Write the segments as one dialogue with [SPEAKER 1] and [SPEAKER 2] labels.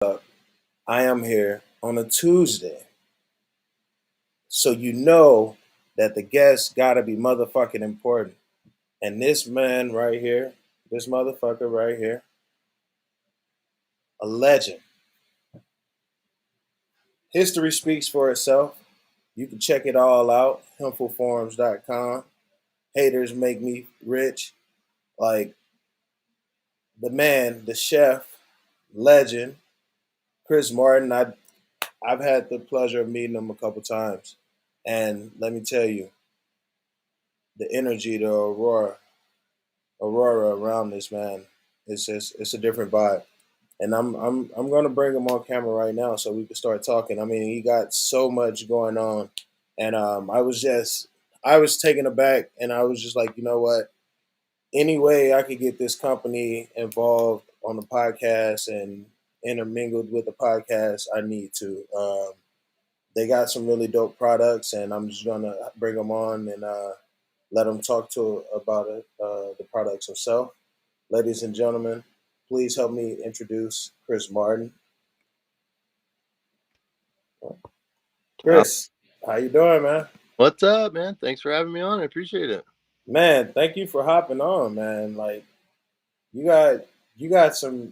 [SPEAKER 1] I am here on a Tuesday. So you know that the guest gotta be motherfucking important. And this man right here, this motherfucker right here, a legend. History speaks for itself. You can check it all out, hempfulfarms.com. Haters make me rich. Like the man, the chef, legend, Chris Martin. I've had the pleasure of meeting him a couple times. And let me tell you, the energy, the aurora around this man, it's a different vibe. And I'm gonna bring him on camera right now so we can start talking. I mean, he got so much going on, and I was taken aback, and I was just like, you know what? Any way I could get this company involved on the podcast and intermingled with the podcast, I need to. They got some really dope products, and I'm just gonna bring them on and let them talk to about it, the products himself. Ladies and gentlemen, please help me introduce Chris Martin.
[SPEAKER 2] Uh,
[SPEAKER 1] Chris, how you doing, man?
[SPEAKER 2] what's up, man? Thanks for having me on. I appreciate it.
[SPEAKER 1] Man, thank you for hopping on, man. Like you got you got some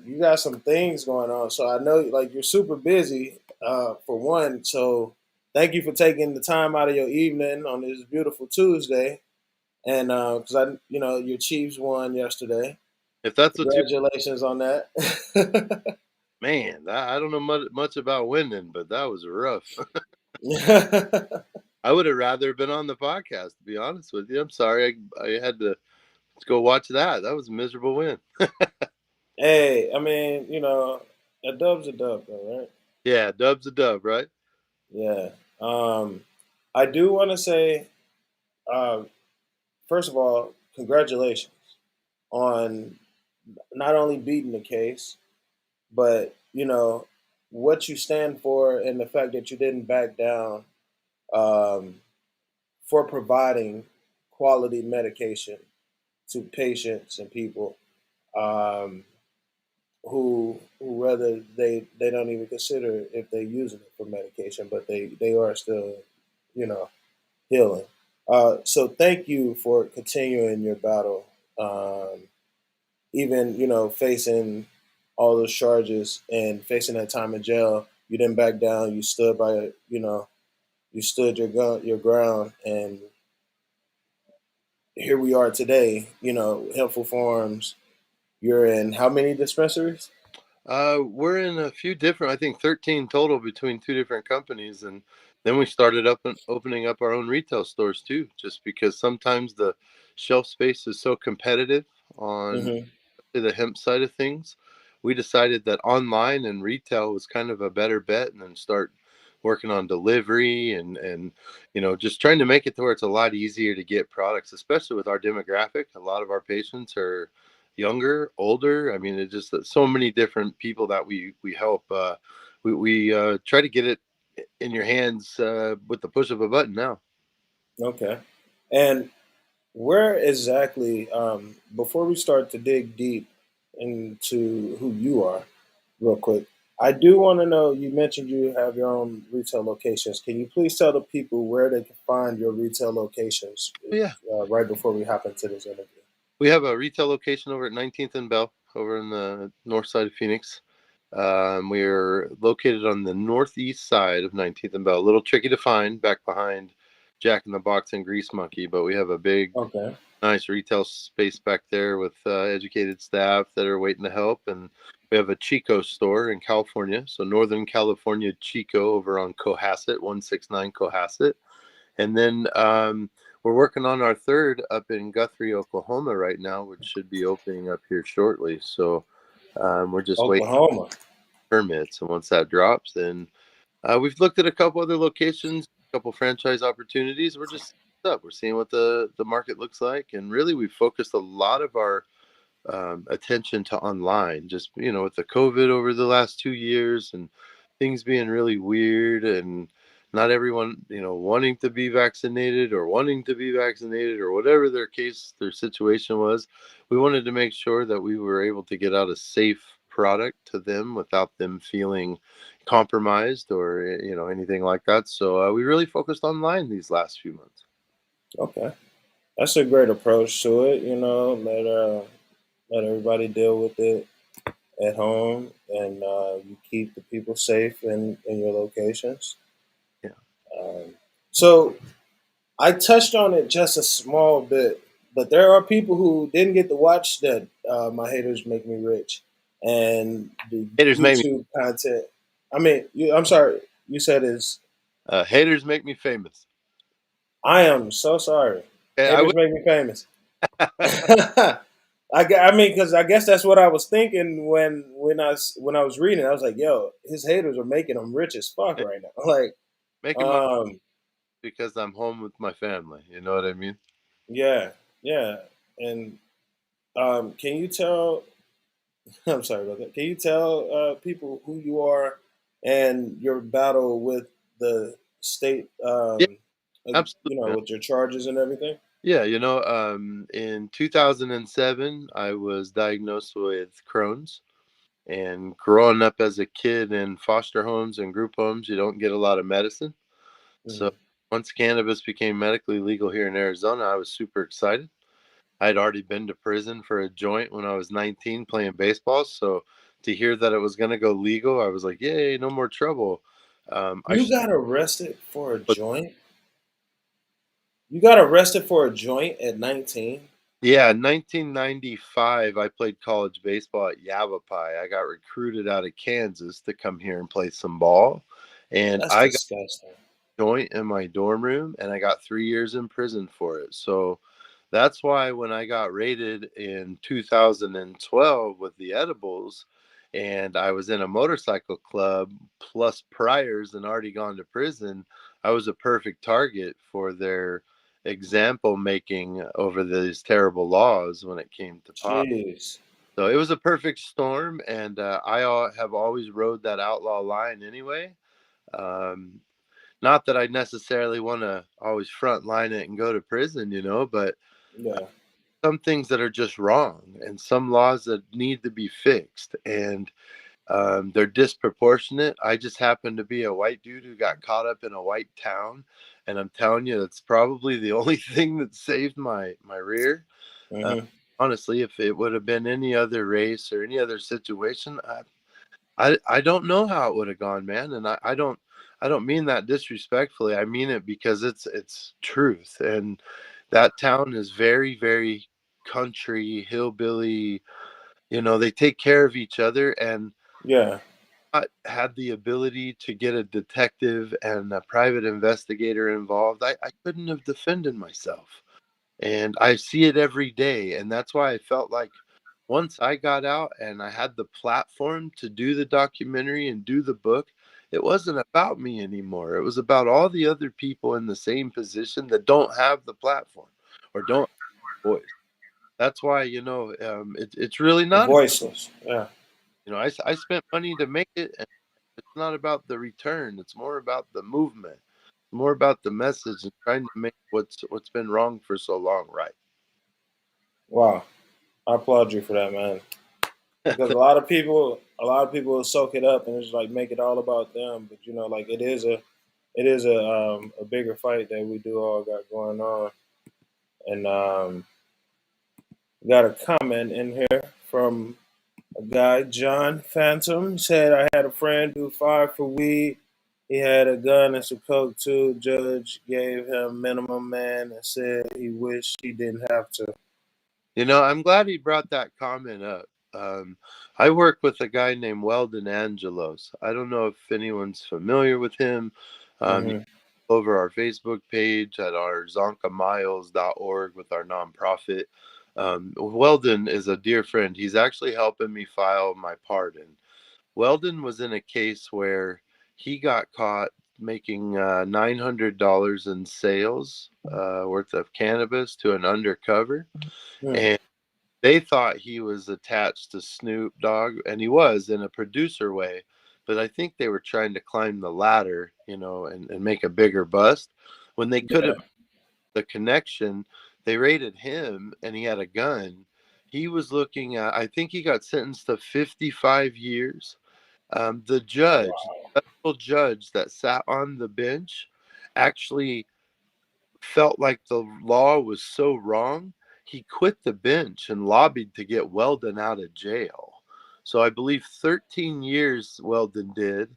[SPEAKER 1] things going on. So I know like you're super busy, for one. So thank you for taking the time out of your evening on this beautiful Tuesday. And because your Chiefs won yesterday.
[SPEAKER 2] If that's what you,
[SPEAKER 1] Congratulations on that.
[SPEAKER 2] man, I don't know much about winning, but that was rough. I would have rather been on the podcast, to be honest with you. I'm sorry, I had to go watch that. That was a miserable win.
[SPEAKER 1] Hey, I mean, a dub's a dub, though, right?
[SPEAKER 2] Yeah, dub's a dub, right?
[SPEAKER 1] Yeah. Um, I do want to say, uh, first of all, congratulations on not only beating the case, but what you stand for and the fact that you didn't back down, um, for providing quality medication to patients and people, um, who rather they don't even consider if they're using it for medication, but they are still, you know, healing. So thank you for continuing your battle, even facing all those charges and facing that time in jail. You didn't back down. You stood by you stood your ground, and here we are today. Helpful Farms. You're in how many dispensaries?
[SPEAKER 2] We're in a few different, I think 13 total between two different companies. And then we started up and opening up our own retail stores too, just because sometimes the shelf space is so competitive on
[SPEAKER 1] Hmm.
[SPEAKER 2] the hemp side of things. We decided that online and retail was kind of a better bet, and then start working on delivery and just trying to make it to where it's a lot easier to get products, especially with our demographic. A lot of our patients are younger, older. I mean, it's just so many different people that we help. We try to get it in your hands with the push of a button now.
[SPEAKER 1] Okay. And where exactly, before we start to dig deep into who you are, real quick, I do want to know, you mentioned you have your own retail locations. Can you please tell the people where they can find your retail locations,
[SPEAKER 2] Yeah,
[SPEAKER 1] right before we hop into this interview?
[SPEAKER 2] we have a retail location over at 19th and Bell, over in the north side of Phoenix. We're located on the northeast side of 19th and Bell. A little tricky to find, back behind Jack in the Box and Grease Monkey, but we have a big,
[SPEAKER 1] Okay.
[SPEAKER 2] nice retail space back there with educated staff that are waiting to help. And we have a Chico store in California, so Northern California Chico, over on Cohasset, 169 Cohasset. And then we're working on our third up in Guthrie, Oklahoma right now, which should be opening up here shortly. So we're just waiting
[SPEAKER 1] Oklahoma.
[SPEAKER 2] for permits. And once that drops, then we've looked at a couple other locations, a couple franchise opportunities. We're just up. We're seeing what the market looks like. And really, we've focused a lot of our attention to online, just, with the COVID over the last 2 years and things being really weird, and not everyone, wanting to be vaccinated or whatever their situation was. We wanted to make sure that we were able to get out a safe product to them without them feeling compromised or anything like that. So we really focused online these last few months.
[SPEAKER 1] Okay, that's a great approach to it. Let everybody deal with it at home, and you keep the people safe in your locations.
[SPEAKER 2] Yeah.
[SPEAKER 1] Um, so I touched on it just a small bit, but there are people who didn't get to watch that. My haters make me rich, and the
[SPEAKER 2] Haters make me
[SPEAKER 1] YouTube content. I mean, I'm sorry. You said is.
[SPEAKER 2] haters make me famous.
[SPEAKER 1] I am so sorry.
[SPEAKER 2] Okay, I
[SPEAKER 1] Haters
[SPEAKER 2] would.
[SPEAKER 1] make me famous. I mean, because I guess that's what I was thinking when I was reading. I was like, "Yo, his haters are making him rich as fuck right now." Like,
[SPEAKER 2] Making my
[SPEAKER 1] um,
[SPEAKER 2] because I'm home with my family. You know what I mean?
[SPEAKER 1] yeah, yeah. And can you tell? I'm sorry about that. Can you tell people who you are and your battle with the state?
[SPEAKER 2] Yeah, absolutely, man.
[SPEAKER 1] With your charges and everything.
[SPEAKER 2] Yeah, in 2007, I was diagnosed with Crohn's. And growing up as a kid in foster homes and group homes, you don't get a lot of medicine. So
[SPEAKER 1] Mm.
[SPEAKER 2] once cannabis became medically legal here in Arizona, I was super excited. I had already been to prison for a joint when I was 19 playing baseball. So to hear that it was going to go legal, I was like, yay, no more trouble. I
[SPEAKER 1] You got arrested for a joint. You got arrested for a joint at 19.
[SPEAKER 2] Yeah, in 1995, I played college baseball at Yavapai. I got recruited out of Kansas to come here and play some ball. And
[SPEAKER 1] That's
[SPEAKER 2] I got
[SPEAKER 1] disgusting.
[SPEAKER 2] a joint in my dorm room, and I got 3 years in prison for it. So that's why when I got raided in 2012 with the edibles, and I was in a motorcycle club plus priors and already gone to prison, I was a perfect target for their example making over these terrible laws when it came to pot.
[SPEAKER 1] Jeez.
[SPEAKER 2] So it was a perfect storm, and have always rode that outlaw line anyway. Um, Not that I necessarily want to always front line it and go to prison, but
[SPEAKER 1] Yeah.
[SPEAKER 2] some things that are just wrong and some laws that need to be fixed. And they're disproportionate. I just happen to be a white dude who got caught up in a white town, and I'm telling you, that's probably the only thing that saved my rear. Uh,
[SPEAKER 1] Hmm.
[SPEAKER 2] Honestly, if it would have been any other race or any other situation, I don't know how it would have gone, man. And I don't mean that disrespectfully. I mean it because it's truth. And that town is very, very country, hillbilly. They take care of each other, and
[SPEAKER 1] Yeah.
[SPEAKER 2] I had the ability to get a detective and a private investigator involved. I couldn't have defended myself. And I see it every day. And that's why I felt like once I got out and I had the platform to do the documentary and do the book, it wasn't about me anymore. It was about all the other people in the same position that don't have the platform or don't have a voice. That's why, it's really
[SPEAKER 1] The
[SPEAKER 2] not,
[SPEAKER 1] voiceless. Yeah.
[SPEAKER 2] I spent money to make it. And it's not about the return. It's more about the movement, more about the message and trying to make what's been wrong for so long right.
[SPEAKER 1] Wow. I applaud you for that, man. Because a lot of people will soak it up and it's like make it all about them. But like it is a bigger fight that we do all got going on. And got a comment in here from a guy, John Phantom. He said, I had a friend who fired for weed. He had a gun and some coke too. Judge gave him minimum man and said he wished he didn't have to.
[SPEAKER 2] I'm glad he brought that comment up. Um, I work with a guy named Weldon Angelos. I don't know if anyone's familiar with him. You
[SPEAKER 1] Hmm.
[SPEAKER 2] over our Facebook page at our zonkamiles.org with our nonprofit. Weldon is a dear friend. He's actually helping me file my pardon. Weldon was in a case where he got caught making $900 in sales worth of cannabis to an undercover.
[SPEAKER 1] Hmm.
[SPEAKER 2] And they thought he was attached to Snoop Dogg, and he was in a producer way. But I think they were trying to climb the ladder, and make a bigger bust. When they
[SPEAKER 1] Yeah.
[SPEAKER 2] couldn't the connection, they raided him, and he had a gun. He was looking at, I think he got sentenced to 55 years. The judge,
[SPEAKER 1] Wow.
[SPEAKER 2] the federal judge that sat on the bench, actually felt like the law was so wrong, he quit the bench and lobbied to get Weldon out of jail. So I believe 13 years Weldon did.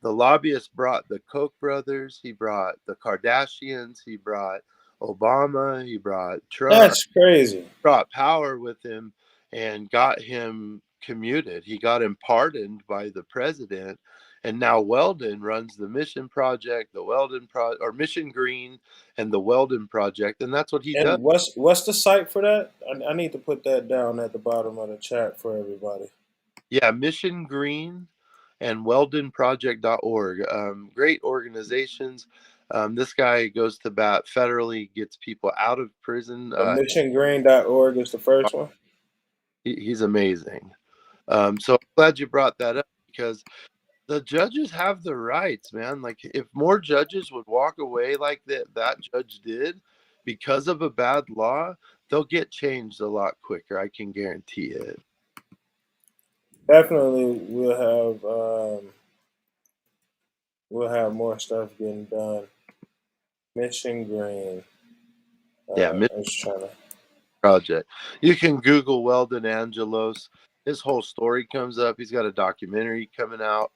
[SPEAKER 2] The lobbyist brought the Koch brothers, he brought the Kardashians, he brought Obama, he brought Trump,
[SPEAKER 1] That's crazy.
[SPEAKER 2] brought power with him and got him commuted. He got him pardoned by the president. And now Weldon runs the Mission Project, the Weldon or Mission Green and the Weldon Project. And that's what he does.
[SPEAKER 1] And what's the site for that? I need to put that down at the bottom of the chat for everybody.
[SPEAKER 2] Yeah, Mission Green and weldonproject.org. Great organizations. This guy goes to bat federally, gets people out of prison.
[SPEAKER 1] So missiongreen.org is the first one.
[SPEAKER 2] He's amazing. So I'm glad you brought that up because the judges have the rights, man. Like if more judges would walk away like that judge did because of a bad law, they'll get changed a lot quicker. I can guarantee it.
[SPEAKER 1] Definitely, we'll have more stuff getting done. Mission Green.
[SPEAKER 2] Yeah,
[SPEAKER 1] I was trying to.
[SPEAKER 2] project. You can Google Weldon Angelos. His whole story comes up. He's got a documentary coming out.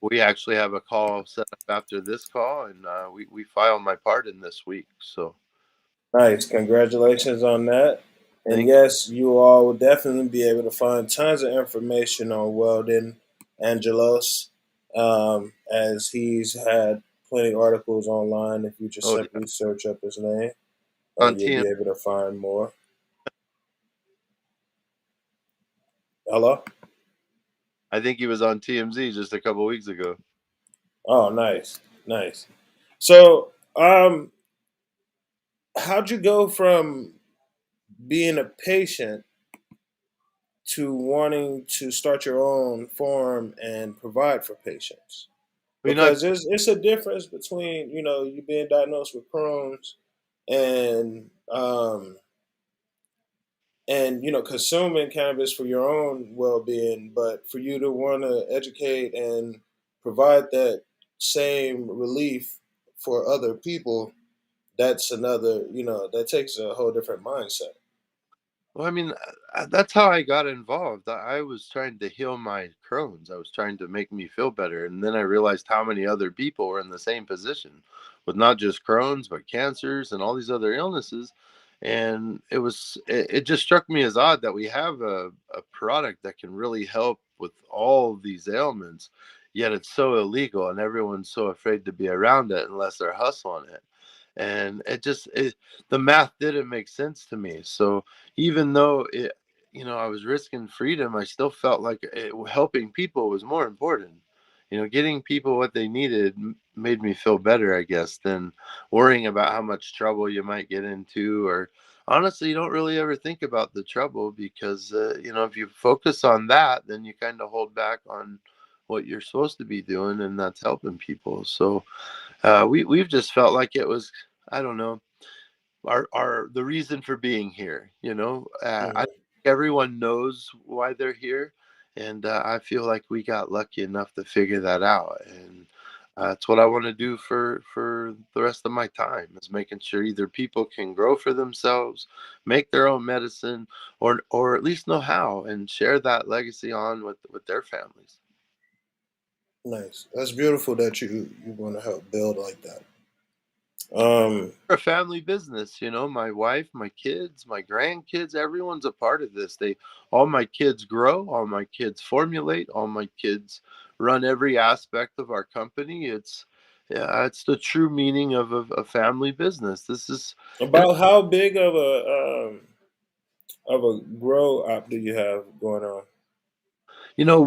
[SPEAKER 2] We actually have a call set up after this call, and we filed my part in this week. So
[SPEAKER 1] Nice. Congratulations on that. And
[SPEAKER 2] thank
[SPEAKER 1] yes, you all will definitely be able to find tons of information on Weldon Angelos, as he's had plenty of articles online. If you
[SPEAKER 2] you.
[SPEAKER 1] just
[SPEAKER 2] Oh, yeah.
[SPEAKER 1] simply search up his name,
[SPEAKER 2] On
[SPEAKER 1] you'll
[SPEAKER 2] TM,
[SPEAKER 1] be able to find more. Hello?
[SPEAKER 2] I think he was on TMZ just a couple weeks ago.
[SPEAKER 1] Oh, nice. Nice. So, how'd you go from being a patient to wanting to start your own farm and provide for patients?
[SPEAKER 2] You know,
[SPEAKER 1] Because it's a difference between you being diagnosed with Crohn's and consuming cannabis for your own well being, but for you to want to educate and provide that same relief for other people, that's another that takes a whole different mindset.
[SPEAKER 2] well, I mean, that's how I got involved. I was trying to heal my Crohn's. I was trying to make me feel better. And then I realized how many other people were in the same position with not just Crohn's, but cancers and all these other illnesses. And it just struck me as odd that we have a product that can really help with all these ailments, yet it's so illegal and everyone's so afraid to be around it unless they're hustling it. And the math didn't make sense to me. So even though I was risking freedom, I still felt like helping people was more important. Getting people what they needed made me feel better, I guess, than worrying about how much trouble you might get into. Or honestly, you don't really ever think about the trouble because, if you focus on that, then you kind of hold back on what you're supposed to be doing, and that's helping people. So we've just felt like it was, I don't know, our the reason for being here. I think
[SPEAKER 1] Mhm.
[SPEAKER 2] everyone knows why they're here, and I feel like we got lucky enough to figure that out, and it's what I want to do for the rest of my time is making sure either people can grow for themselves, make their own medicine, or at least know how and share that legacy on with their families.
[SPEAKER 1] Nice. That's beautiful that you want to help build like that. Um,
[SPEAKER 2] A family business, my wife, my kids, my grandkids, everyone's a part of this. All my kids grow, all my kids formulate, all my kids run every aspect of our company. It's the true meaning of a family business. This is, and
[SPEAKER 1] about how big of a grow up do you have going on?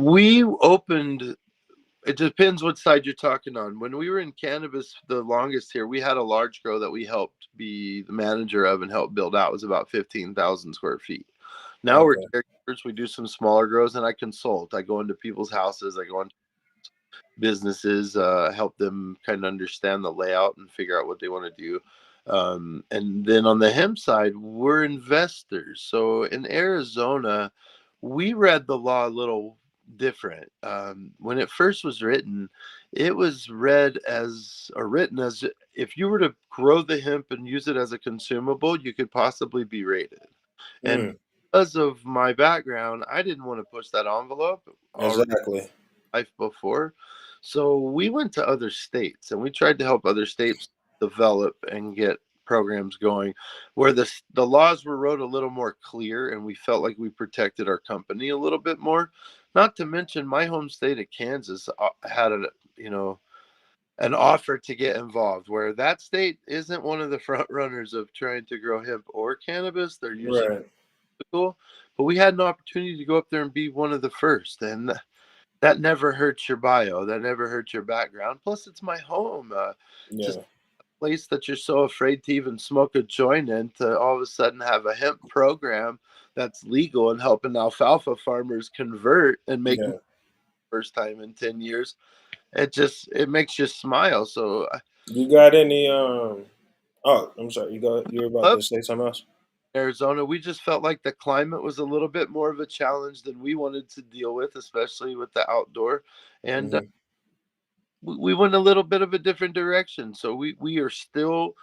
[SPEAKER 2] we opened. It depends what side you're talking on. When we were in cannabis the longest here, we had a large grow that we helped be the manager of and help build out. It was about 15,000 square feet. Now we're
[SPEAKER 1] Okay.
[SPEAKER 2] caregivers. We do some smaller grows, and I consult. I go into people's houses. I go into businesses, help them kind of understand the layout and figure out what they want to do. And then on the hemp side, we're investors. So in Arizona, we read the law a little different. When it first was written, it was read as or written as if you were to grow the hemp and use it as a consumable, you could possibly be rated. And
[SPEAKER 1] Mm,
[SPEAKER 2] because of my background, I didn't want to push that envelope already
[SPEAKER 1] exactly.
[SPEAKER 2] life before. So we went to other states and we tried to help other states develop and get programs going where the laws were wrote a little more clear and we felt like we protected our company a little bit more. Not to mention my home state of Kansas had a you know an offer to get involved where that state isn't one of the front runners of trying to grow hemp or cannabis. They're usually
[SPEAKER 1] Right.
[SPEAKER 2] cool, but we had an opportunity to go up there and be one of the first, and that never hurts your bio. That never hurts your background. Plus, it's my home. Just
[SPEAKER 1] Yeah.
[SPEAKER 2] a place that you're so afraid to even smoke a joint in, to all of a sudden have a hemp program that's legal and helping alfalfa farmers convert and make money
[SPEAKER 1] Yeah.
[SPEAKER 2] first time in 10 years. It makes you smile. So
[SPEAKER 1] You got any? Oh, I'm sorry. You were about
[SPEAKER 2] up
[SPEAKER 1] to say something else.
[SPEAKER 2] in Arizona, we just felt like the climate was a little bit more of a challenge than we wanted to deal with, especially with the outdoor. And
[SPEAKER 1] Hmm.
[SPEAKER 2] we went a little bit of a different direction. So we are still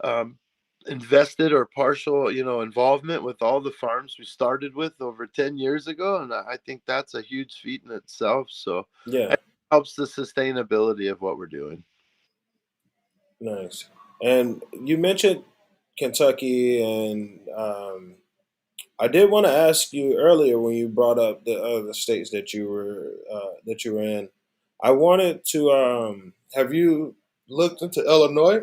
[SPEAKER 2] um, invested or partial, involvement with all the farms we started with over 10 years ago, and I think that's a huge feat in itself. So
[SPEAKER 1] Yeah.
[SPEAKER 2] it helps the sustainability of what we're doing.
[SPEAKER 1] Nice. And you mentioned Kentucky, and I did want to ask you earlier when you brought up the other states that you were in. I wanted to have you looked into Illinois?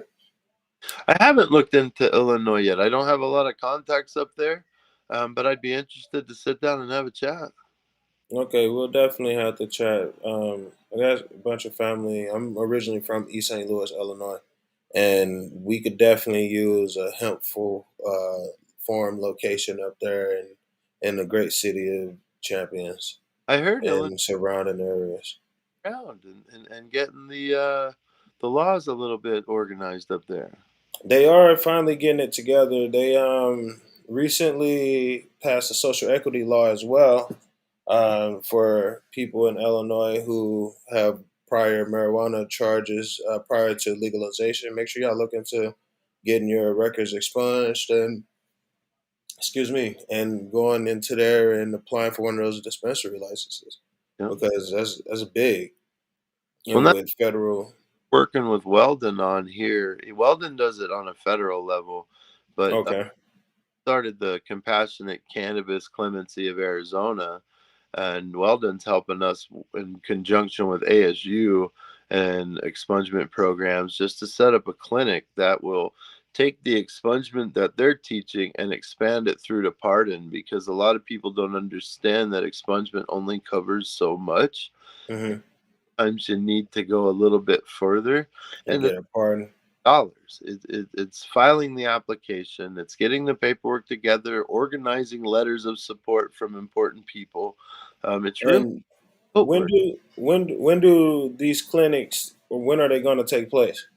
[SPEAKER 2] I haven't looked into Illinois yet. I don't have a lot of contacts up there, but I'd be interested to sit down and have a chat.
[SPEAKER 1] Okay, we'll definitely have to chat. I got a bunch of family. I'm originally from East St. Louis, Illinois, and we could definitely use a hempful farm location up there in the great city of Champions
[SPEAKER 2] I heard Illinois
[SPEAKER 1] and surrounding areas.
[SPEAKER 2] around and getting the laws a little bit organized up there.
[SPEAKER 1] They are finally getting it together. They recently passed a social equity law as well for people in Illinois who have prior marijuana charges prior to legalization. Make sure y'all look into getting your records expunged and excuse me, and going into there and applying for one of those dispensary licenses
[SPEAKER 2] Yeah.
[SPEAKER 1] because that's big,
[SPEAKER 2] Well, that's
[SPEAKER 1] with federal.
[SPEAKER 2] working with Weldon on here. Weldon does it on a federal level, but
[SPEAKER 1] Okay.
[SPEAKER 2] started the Compassionate Cannabis Clemency of Arizona, and Weldon's helping us in conjunction with ASU and expungement programs just to set up a clinic that will take the expungement that they're teaching and expand it through to pardon, because a lot of people don't understand that expungement only covers so much.
[SPEAKER 1] Hmm.
[SPEAKER 2] Sometimes you need to go a little bit further,
[SPEAKER 1] And
[SPEAKER 2] and the
[SPEAKER 1] get a pardon.
[SPEAKER 2] dollars. It's filing the application, it's getting the paperwork together, organizing letters of support from important people. It's really
[SPEAKER 1] And
[SPEAKER 2] footwork.
[SPEAKER 1] when do these clinics or when are they going to take place?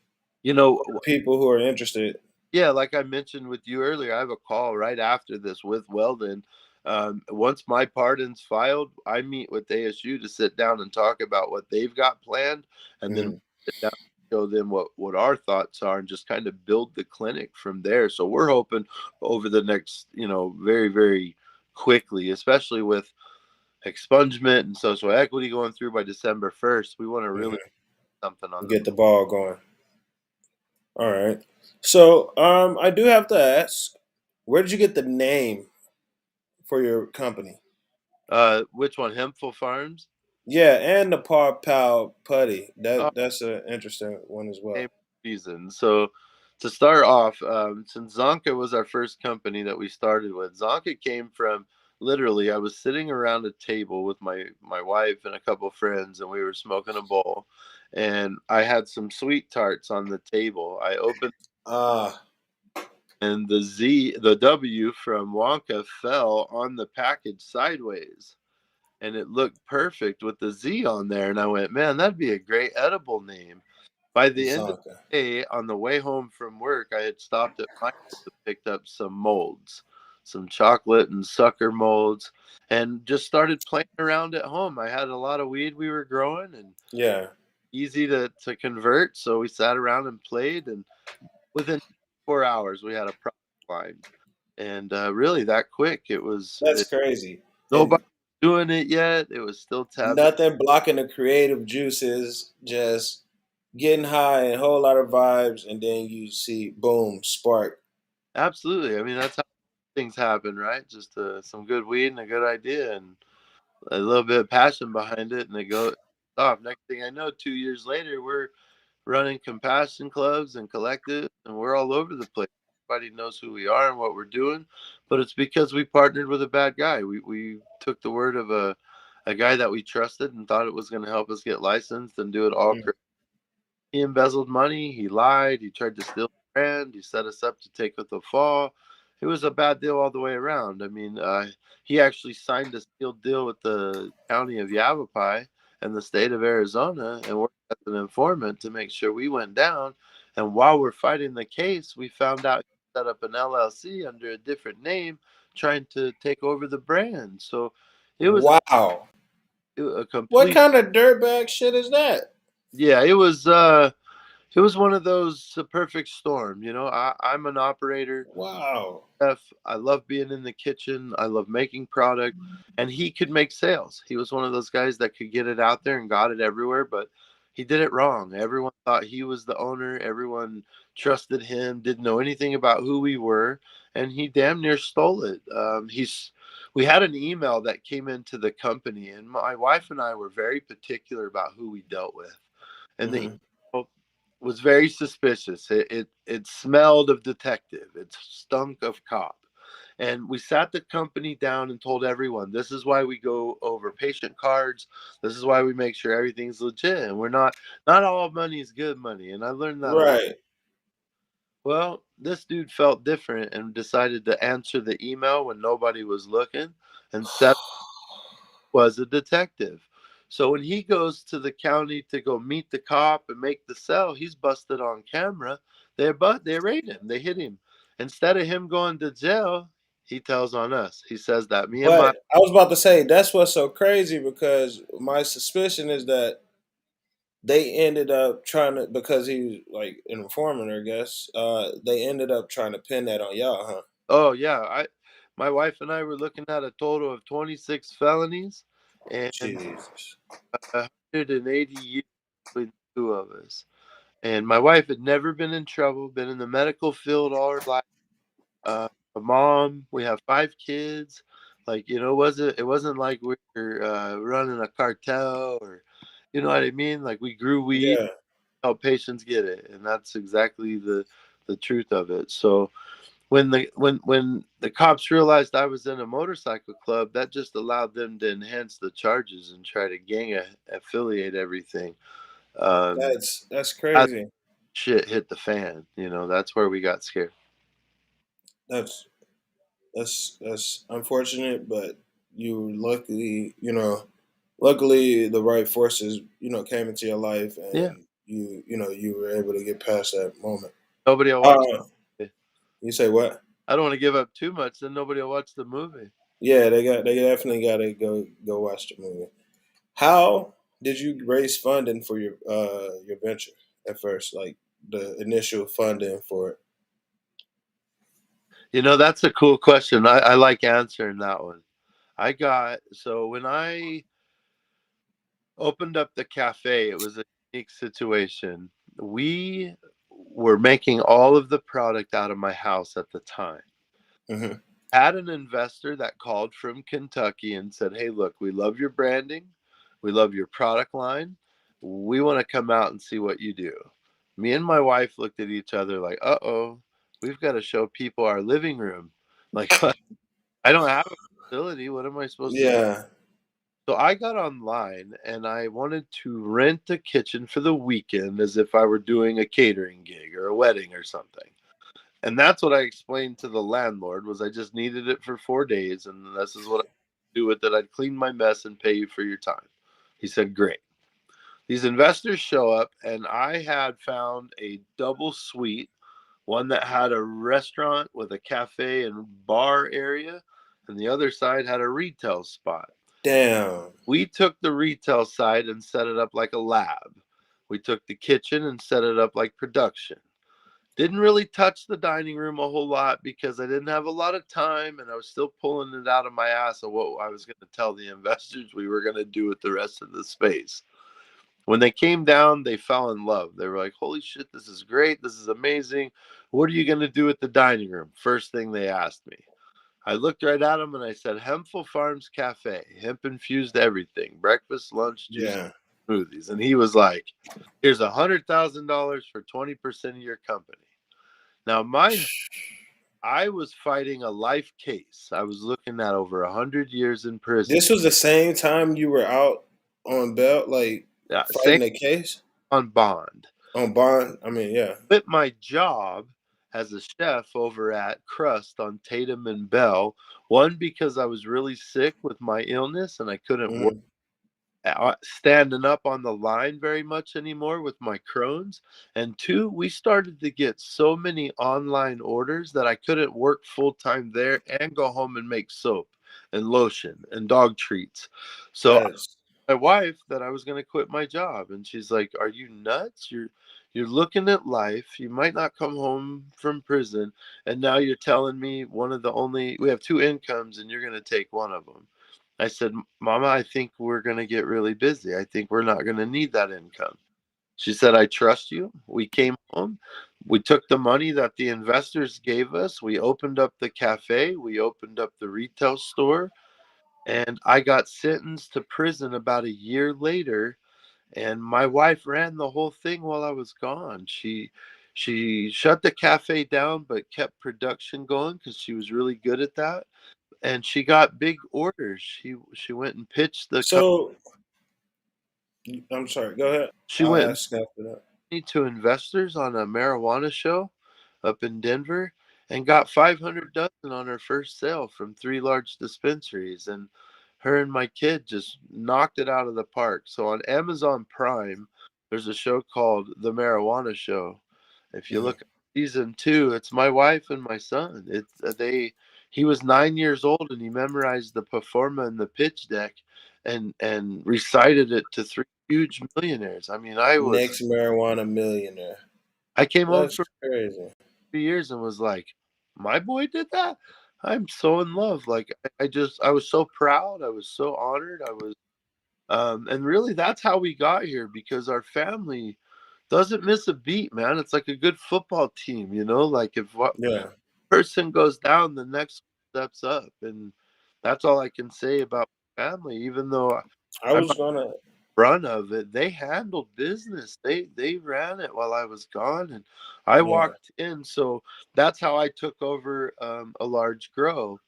[SPEAKER 2] You know,
[SPEAKER 1] People who are interested.
[SPEAKER 2] yeah, like I mentioned with you earlier, I have a call right after this with Weldon. Once my pardon's filed, I meet with ASU to sit down and talk about what they've got planned, and then
[SPEAKER 1] Mhm.
[SPEAKER 2] sit down and show them what our thoughts are, and just kind of build the clinic from there. So we're hoping over the next, very, very quickly, especially with expungement and social equity going through by December 1st, we want to really
[SPEAKER 1] Mhm.
[SPEAKER 2] put something on the.
[SPEAKER 1] Get the ball going. All right. So, I do have to ask, where did you get the name for your company?
[SPEAKER 2] Which one? Hempful Farms.
[SPEAKER 1] Yeah, and the Paw Pal Putty.
[SPEAKER 2] Oh,
[SPEAKER 1] That's an interesting one as
[SPEAKER 2] same
[SPEAKER 1] well.
[SPEAKER 2] reason. So to start off, since Zonka was our first company that we started with, Zonka came from literally. I was sitting around a table with my wife and a couple friends, and we were smoking a bowl, and I had some sweet tarts on the table. I opened,
[SPEAKER 1] Ah,
[SPEAKER 2] and the W from Wonka fell on the package sideways, and it looked perfect with the Z on there. And I went, man, that'd be a great edible name. By the end of
[SPEAKER 1] Zonka.
[SPEAKER 2] the day, on the way home from work, I had stopped at my house and picked up some molds, some chocolate and sucker molds, and just started playing around at home. I had a lot of weed we were growing and
[SPEAKER 1] Yeah,
[SPEAKER 2] easy to convert. So we sat around and played, and within 4 hours, we had a product line. And really, that quick,
[SPEAKER 1] that's crazy. And
[SPEAKER 2] nobody was doing it yet. It was still taboo.
[SPEAKER 1] nothing blocking the creative juices, just getting high and a whole lot of vibes, and then you see boom, spark.
[SPEAKER 2] Absolutely. I mean, that's how things happen, right? Just some good weed and a good idea and a little bit of passion behind it, and it goes off. Next thing I know, 2 years later, we're running compassion clubs and collectives, and we're all over the place. Everybody knows who we are and what we're doing, but it's because we partnered with a bad guy. We took the word of a guy that we trusted and thought it was going to help us get licensed and do it all
[SPEAKER 1] Mm.
[SPEAKER 2] correct. He embezzled money. He lied. He tried to steal the brand. He set us up to take with the fall. It was a bad deal all the way around. I mean, he actually signed a sealed deal with the county of Yavapai and the state of Arizona and worked as an informant to make sure we went down. And while we're fighting the case, we found out he set up an LLC under a different name, trying to take over the brand. So it was
[SPEAKER 1] Wow.
[SPEAKER 2] a
[SPEAKER 1] What
[SPEAKER 2] complete,
[SPEAKER 1] kind of dirtbag shit is that?
[SPEAKER 2] yeah, it was one of those a perfect storm. You know, I'm an operator.
[SPEAKER 1] Wow.
[SPEAKER 2] Chef. I love being in the kitchen. I love making product, and he could make sales. He was one of those guys that could get it out there and got it everywhere, but he did it wrong. Everyone thought he was the owner. Everyone trusted him. Didn't know anything about who we were, and he damn near stole it. We had an email that came into the company, and my wife and I were very particular about who we dealt with, and the
[SPEAKER 1] Hmm.
[SPEAKER 2] email was very suspicious. It smelled of detective. It stunk of cop. And we sat the company down and told everyone, this is why we go over patient cards. This is why we make sure everything's legit. And we're not all money is good money. And I learned that a lot.
[SPEAKER 1] Right.
[SPEAKER 2] Well, this dude felt different and decided to answer the email when nobody was looking and said was a detective. So when he goes to the county to go meet the cop and make the sell, he's busted on camera. They raid him. They hit him. Instead of him going to jail, he tells on us. He says that me and my
[SPEAKER 1] But I was about to say that's what's so crazy because my suspicion is that they ended up trying to because he was like an informant, I guess. They ended up trying to pin that on y'all, huh?
[SPEAKER 2] oh yeah, I my wife and I were looking at a total of 26 felonies and
[SPEAKER 1] Jesus.
[SPEAKER 2] 180 years between the two of us. And my wife had never been in trouble, been in the medical field all her life. A mom. We have 5 kids. Like it wasn't like we were running a cartel or, you know what I mean. Like we grew weed,
[SPEAKER 1] Yeah,
[SPEAKER 2] help patients get it, and that's exactly the truth of it. So when the cops realized I was in a motorcycle club, that just allowed them to enhance the charges and try to affiliate everything. Um,
[SPEAKER 1] that's
[SPEAKER 2] as
[SPEAKER 1] crazy.
[SPEAKER 2] shit hit the fan, that's where we got scared.
[SPEAKER 1] That's that's unfortunate, but you luckily, luckily the right forces, came into your life,
[SPEAKER 2] Yeah,
[SPEAKER 1] and you were able to get past that moment.
[SPEAKER 2] nobody will watch.
[SPEAKER 1] Uh, you say what?
[SPEAKER 2] I don't want to give up too much, then nobody will watch the movie.
[SPEAKER 1] Yeah, they definitely got to go watch the movie. How did you raise funding for your venture at first, like the initial funding for it?
[SPEAKER 2] That's a cool question. I like answering that one. So when I opened up the cafe, it was a unique situation. We were making all of the product out of my house at the time.
[SPEAKER 1] Hmm.
[SPEAKER 2] Had an investor that called from Kentucky and said, "Hey, look, we love your branding. We love your product line. We want to come out and see what you do." Me and my wife looked at each other like, "Uh-oh, we've got to show people our living room." Like, I don't have a facility. What am I supposed to do?
[SPEAKER 1] Yeah,
[SPEAKER 2] So I got online and I wanted to rent a kitchen for the weekend as if I were doing a catering gig or a wedding or something. And that's what I explained to the landlord was I just needed it for 4 days and this is what I do with it. I'd clean my mess and pay you for your time. He said, "Great." These investors show up, and I had found a double suite, one that had a restaurant with a cafe and bar area, and the other side had a retail spot.
[SPEAKER 1] Damn.
[SPEAKER 2] We took the retail side and set it up like a lab. We took the kitchen and set it up like production. Didn't really touch the dining room a whole lot because I didn't have a lot of time, and I was still pulling it out of my ass of what I was going to tell the investors we were going to do with the rest of the space. When they came down, they fell in love. They were like, holy shit, this is great. This is amazing. What are you going to do with the dining room? First thing they asked me. I looked right at them and I said, Hempful Farms Cafe, hemp infused everything, breakfast, lunch, juice,
[SPEAKER 1] Yeah.
[SPEAKER 2] smoothies. And he was like, here's $100,000 for 20% of your company. Now, mind you, I was fighting a life case. I was looking at over 100 years in prison.
[SPEAKER 1] This was the same time you were out on bail, like
[SPEAKER 2] Same
[SPEAKER 1] fighting a case
[SPEAKER 2] on bond.
[SPEAKER 1] on bond. I mean, yeah.
[SPEAKER 2] Quit my job as a chef over at Crust on Tatum and Bell. One, because I was really sick with my illness and I couldn't work
[SPEAKER 1] Mhm.
[SPEAKER 2] standing up on the line very much anymore with my Crohn's. And two, we started to get so many online orders that I couldn't work full time there and go home and make soap and lotion and dog treats. So
[SPEAKER 1] That's
[SPEAKER 2] my wife that I was going to quit my job, and she's like, "Are you nuts? You're looking at life. You might not come home from prison, and now you're telling me one of the only we have two incomes, and you're going to take one of them." I said, "Mama, I think we're going to get really busy. I think we're not going to need that income." She said, "I trust you." We came home. We took the money that the investors gave us. We opened up the cafe. We opened up the retail store, and I got sentenced to prison about a year later. And my wife ran the whole thing while I was gone. She shut the cafe down, but kept production going because she was really good at that. And she got big orders. She went and pitched the company.
[SPEAKER 1] so. I'm sorry. Go ahead.
[SPEAKER 2] She
[SPEAKER 1] I'll
[SPEAKER 2] went
[SPEAKER 1] ask after that.
[SPEAKER 2] to investors on a marijuana show up in Denver and got 500 dozen on her first sale from three large dispensaries. And her and my kid just knocked it out of the park. So on Amazon Prime, there's a show called The Marijuana Show. If you
[SPEAKER 1] Mhm.
[SPEAKER 2] look at season two, it's my wife and my son. He was 9 years old and he memorized the performa and the pitch deck and recited it to three huge millionaires. I mean,
[SPEAKER 1] Next marijuana millionaire.
[SPEAKER 2] I came home
[SPEAKER 1] That's
[SPEAKER 2] for
[SPEAKER 1] crazy.
[SPEAKER 2] 3 years and was like, my boy did that. I'm so in love. Like I was so proud. I was so honored. I was, and really that's how we got here because our family doesn't miss a beat, man. It's like a good football team, like if what
[SPEAKER 1] Yeah.
[SPEAKER 2] person goes down, the next steps up. And that's all I can say about my family, even though
[SPEAKER 1] I
[SPEAKER 2] I'm
[SPEAKER 1] was gonna.
[SPEAKER 2] brunt of it. They handled business. They ran it while I was gone, and I
[SPEAKER 1] Yeah.
[SPEAKER 2] walked in. So that's how I took over a large grow.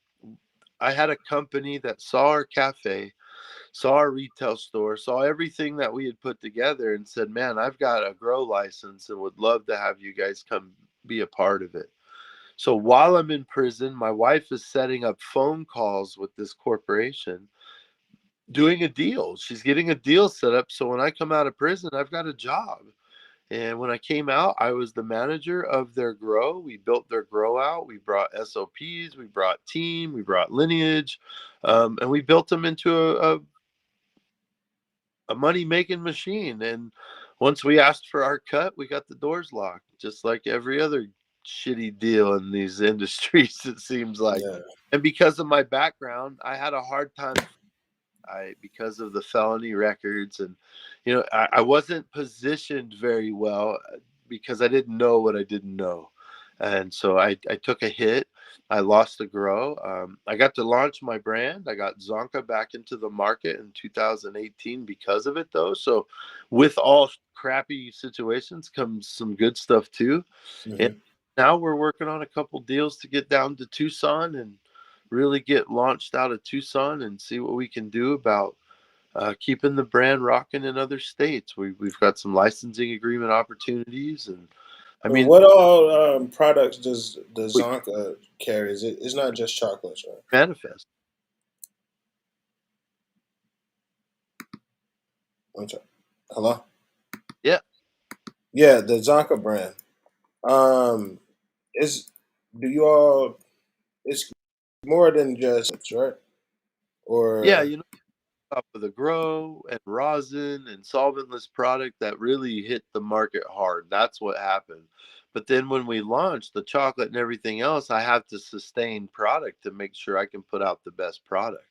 [SPEAKER 2] I had a company that saw our cafe, saw our retail store, saw everything that we had put together, and said, "Man, I've got a grow license and would love to have you guys come be a part of it." So while I'm in prison, my wife is setting up phone calls with this corporation doing a deal. She's getting a deal set up. So when I come out of prison, I've got a job. And when I came out, I was the manager of their grow. We built their grow out. We brought SOPs, we brought team, we brought lineage, and we built them into a money making machine. And once we asked for our cut, we got the doors locked, just like every other shitty deal in these industries, it seems like.
[SPEAKER 1] Yeah.
[SPEAKER 2] And because of my background, I had a hard time because of the felony records, and I wasn't positioned very well because I didn't know what I didn't know, and so I took a hit. I lost the grow. I got to launch my brand. I got Zonka back into the market in 2018 because of it, though. So, with all crappy situations comes some good stuff too. And
[SPEAKER 1] Hmm.
[SPEAKER 2] now we're working on a couple deals to get down to Tucson and really get launched out of Tucson and see what we can do about keeping the brand rocking in other states. We've got some licensing agreement opportunities, and I mean,
[SPEAKER 1] What all products does the
[SPEAKER 2] we
[SPEAKER 1] Zonka carry? It's not just chocolates, right?
[SPEAKER 2] manifest.
[SPEAKER 1] I'm sorry. Hello.
[SPEAKER 2] Yeah.
[SPEAKER 1] Yeah, the Zonka brand. Um, is do you all? It's more than just right
[SPEAKER 2] Yeah,
[SPEAKER 1] or
[SPEAKER 2] top of the grow and rosin and solventless product that really hit the market hard. That's what happened. But then when we launched the chocolate and everything else, I have to sustain product to make sure I can put out the best product.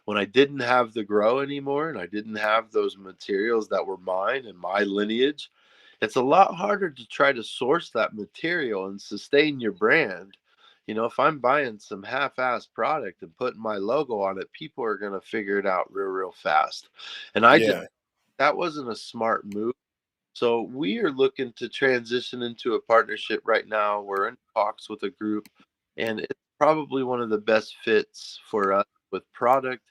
[SPEAKER 2] When I didn't have the grow anymore and I didn't have those materials that were mine and my lineage, it's a lot harder to try to source that material and sustain your brand. If I'm buying some half-ass product and putting my logo on it, people are going to figure it out real, real fast. And
[SPEAKER 1] yeah,
[SPEAKER 2] that wasn't a smart move. So we are looking to transition into a partnership right now. We're in talks with a group, and it's probably one of the best fits for us with product,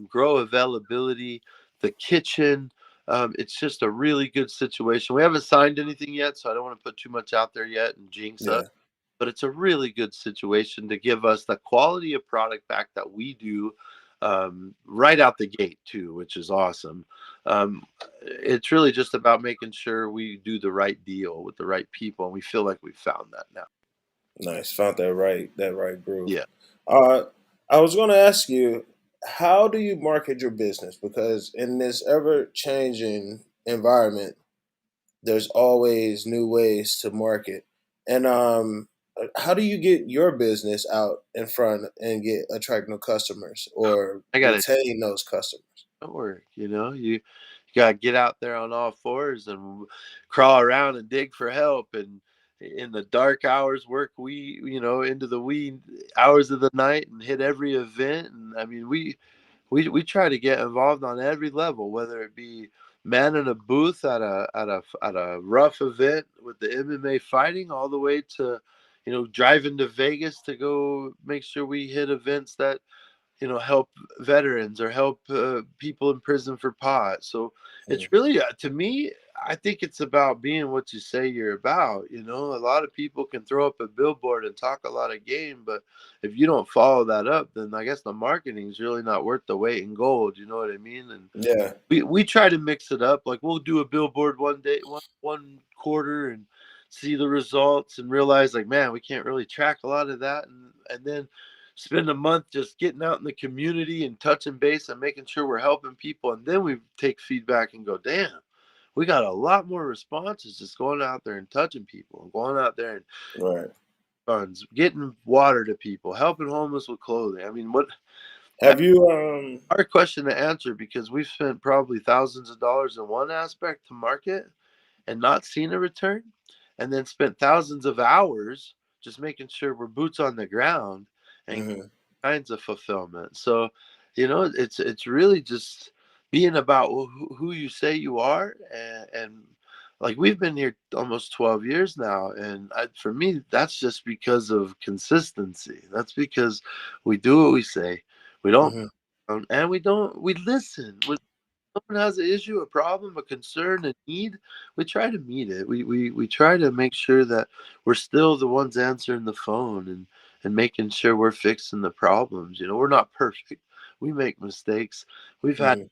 [SPEAKER 2] grow availability, the kitchen. It's just a really good situation. We haven't signed anything yet, so I don't want to put too much out there yet and jinx us,
[SPEAKER 1] yeah,
[SPEAKER 2] but it's a really good situation to give us the quality of product back that we do, right out the gate too, which is awesome. It's really just about making sure we do the right deal with the right people, and we feel like we've found that now.
[SPEAKER 1] nice. Found that right groove.
[SPEAKER 2] Yeah,
[SPEAKER 1] Uh, I was going to ask you, how do you market your business? Because in this ever changing environment, there's always new ways to market. And how do you get your business out in front and get attract new customers or
[SPEAKER 2] I got it.
[SPEAKER 1] retain those customers?
[SPEAKER 2] Don't work. You gotta get out there on all fours and crawl around and dig for help. And in the dark hours, work into the wee hours of the night and hit every event. And I mean, we try to get involved on every level, whether it be man in a booth at a rough event with the MMA fighting, all the way to driving to Vegas to go make sure we hit events that help veterans or help people in prison for pot. So
[SPEAKER 1] Mm,
[SPEAKER 2] it's really, to me, I think it's about being what you say you're about. A lot of people can throw up a billboard and talk a lot of game, but if you don't follow that up, then I guess the marketing is really not worth the weight in gold. You know what I mean? And
[SPEAKER 1] yeah,
[SPEAKER 2] we try to mix it up. Like we'll do a billboard one day, one quarter, and see the results and realize like, man, we can't really track a lot of that, and then spend a month just getting out in the community and touching base and making sure we're helping people, and then we take feedback and go, damn, we got a lot more responses just going out there and touching people and going out there and
[SPEAKER 1] right.
[SPEAKER 2] funds, getting water to people, helping homeless with clothing. I mean, what
[SPEAKER 1] Have you
[SPEAKER 2] hard question to answer because we've spent probably thousands of dollars in one aspect to market and not seen a return, and then spent thousands of hours just making sure we're boots on the ground and
[SPEAKER 1] mhm,
[SPEAKER 2] kinds of fulfillment. So, it's really just being about who you say you are, and like we've been here almost 12 years now, and for me, that's just because of consistency. That's because we do what we say. We don't,
[SPEAKER 1] mhm,
[SPEAKER 2] and we listen. When someone has an issue, a problem, a concern, a need, we try to meet it. We try to make sure that we're still the ones answering the phone and making sure we're fixing the problems. We're not perfect. We make mistakes. We've had,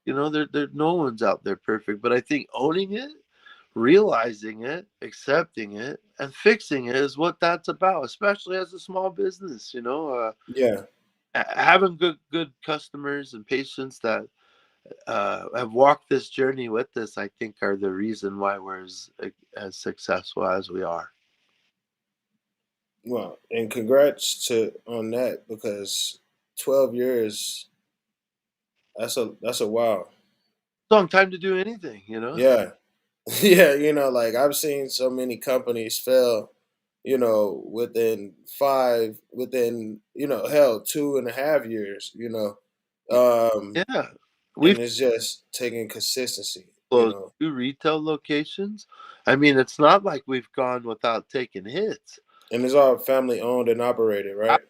[SPEAKER 1] mhm.
[SPEAKER 2] there no one's out there perfect, but I think owning it, realizing it, accepting it, and fixing it is what that's about, especially as a small business.
[SPEAKER 1] Yeah.
[SPEAKER 2] Having good customers and patients that have walked this journey with us, I think, are the reason why we're as successful as we are.
[SPEAKER 1] Well, and congrats to on that because 12 years that's a wow.
[SPEAKER 2] Long time to do anything.
[SPEAKER 1] Yeah. Yeah, like I've seen so many companies fail, within, hell, 2.5 years,
[SPEAKER 2] Yeah, we've
[SPEAKER 1] and it's just taking consistency,
[SPEAKER 2] closed 2 retail locations. I mean, it's not like we've gone without taking hits.
[SPEAKER 1] and it's all family owned and operated,
[SPEAKER 2] Uh,
[SPEAKER 1] right?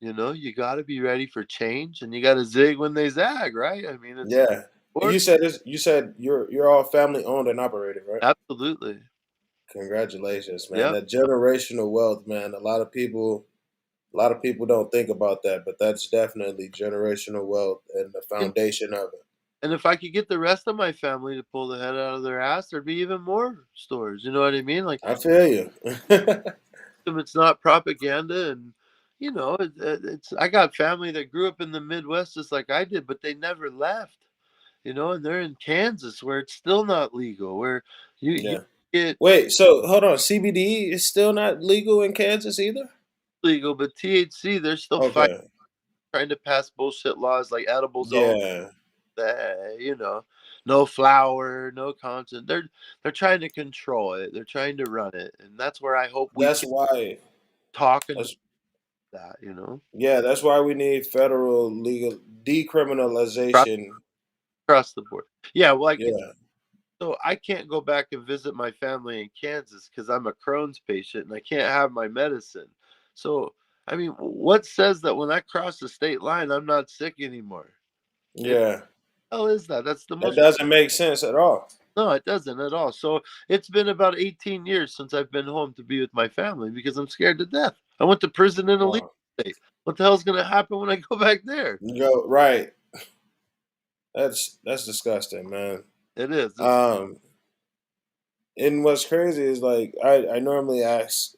[SPEAKER 2] you got to be ready for change, and you got to zig when they zag, right? I mean, it's
[SPEAKER 1] Yeah.
[SPEAKER 2] important.
[SPEAKER 1] You said you're all family owned and operated, right?
[SPEAKER 2] Absolutely.
[SPEAKER 1] Congratulations, man.
[SPEAKER 2] Yep.
[SPEAKER 1] That generational wealth, man. A lot of people don't think about that, but that's definitely generational wealth and the
[SPEAKER 2] And
[SPEAKER 1] foundation of it.
[SPEAKER 2] And if I could get the rest of my family to pull the head out of their ass, there'd be even more stores. You know what I mean? Like,
[SPEAKER 1] I feel you.
[SPEAKER 2] it's not propaganda, and it's. I got family that grew up in the Midwest just like I did, but they never left. And they're in Kansas where it's still not legal. Where you
[SPEAKER 1] Yeah.
[SPEAKER 2] get
[SPEAKER 1] Wait, so hold on. CBD is still not legal in Kansas either?
[SPEAKER 2] legal, but THC they're still fighting,
[SPEAKER 1] Okay.
[SPEAKER 2] trying to pass bullshit laws like edibles only.
[SPEAKER 1] Yeah.
[SPEAKER 2] No flour, no content. They're trying to control it. They're trying to run it, and that's where I hope we
[SPEAKER 1] That's
[SPEAKER 2] can
[SPEAKER 1] why
[SPEAKER 2] talk and
[SPEAKER 1] that's
[SPEAKER 2] that.
[SPEAKER 1] yeah, that's why we need federal legal
[SPEAKER 2] Across
[SPEAKER 1] decriminalization.
[SPEAKER 2] across the board. Yeah, well, like
[SPEAKER 1] Yeah.
[SPEAKER 2] so I can't go back and visit my family in Kansas because I'm a Crohn's patient and I can't have my medicine. So I mean, what says that when I cross the state line, I'm not sick anymore? It
[SPEAKER 1] Yeah.
[SPEAKER 2] hell is that? That's the
[SPEAKER 1] That
[SPEAKER 2] most.
[SPEAKER 1] doesn't make sense at all.
[SPEAKER 2] No, it doesn't at all. So it's been about 18 years since I've been home to be with my family because I'm scared to death. I went to prison in a legal
[SPEAKER 1] Wow.
[SPEAKER 2] state. What the hell's going to happen when I go back there?
[SPEAKER 1] You go right. That's disgusting, man.
[SPEAKER 2] It is. It's
[SPEAKER 1] Um and what's crazy is like I normally ask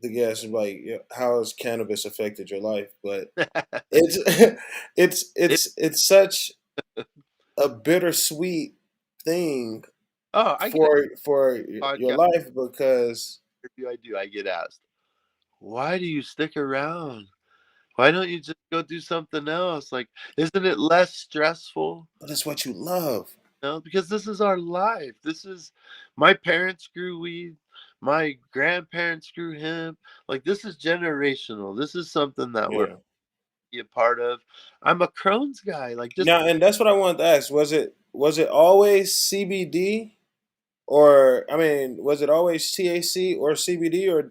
[SPEAKER 1] the guests like how has cannabis affected your life, but it's
[SPEAKER 2] it,
[SPEAKER 1] it's such a bittersweet thing
[SPEAKER 2] oh, I get
[SPEAKER 1] for
[SPEAKER 2] a
[SPEAKER 1] your
[SPEAKER 2] podcast
[SPEAKER 1] life because
[SPEAKER 2] interview. I do. I get asked, why do you stick around? Why don't you just go do something else? Like, isn't it less stressful?
[SPEAKER 1] it's what you love.
[SPEAKER 2] No, because this is our life. This is my parents grew weed, my grandparents grew hemp. Like this is generational. This is something that we're
[SPEAKER 1] Yeah.
[SPEAKER 2] a part of. I'm a Crohn's guy. Like just
[SPEAKER 1] Now, and that's what I wanted to ask. Was it always CBD, or I mean, was it always THC or CBD, or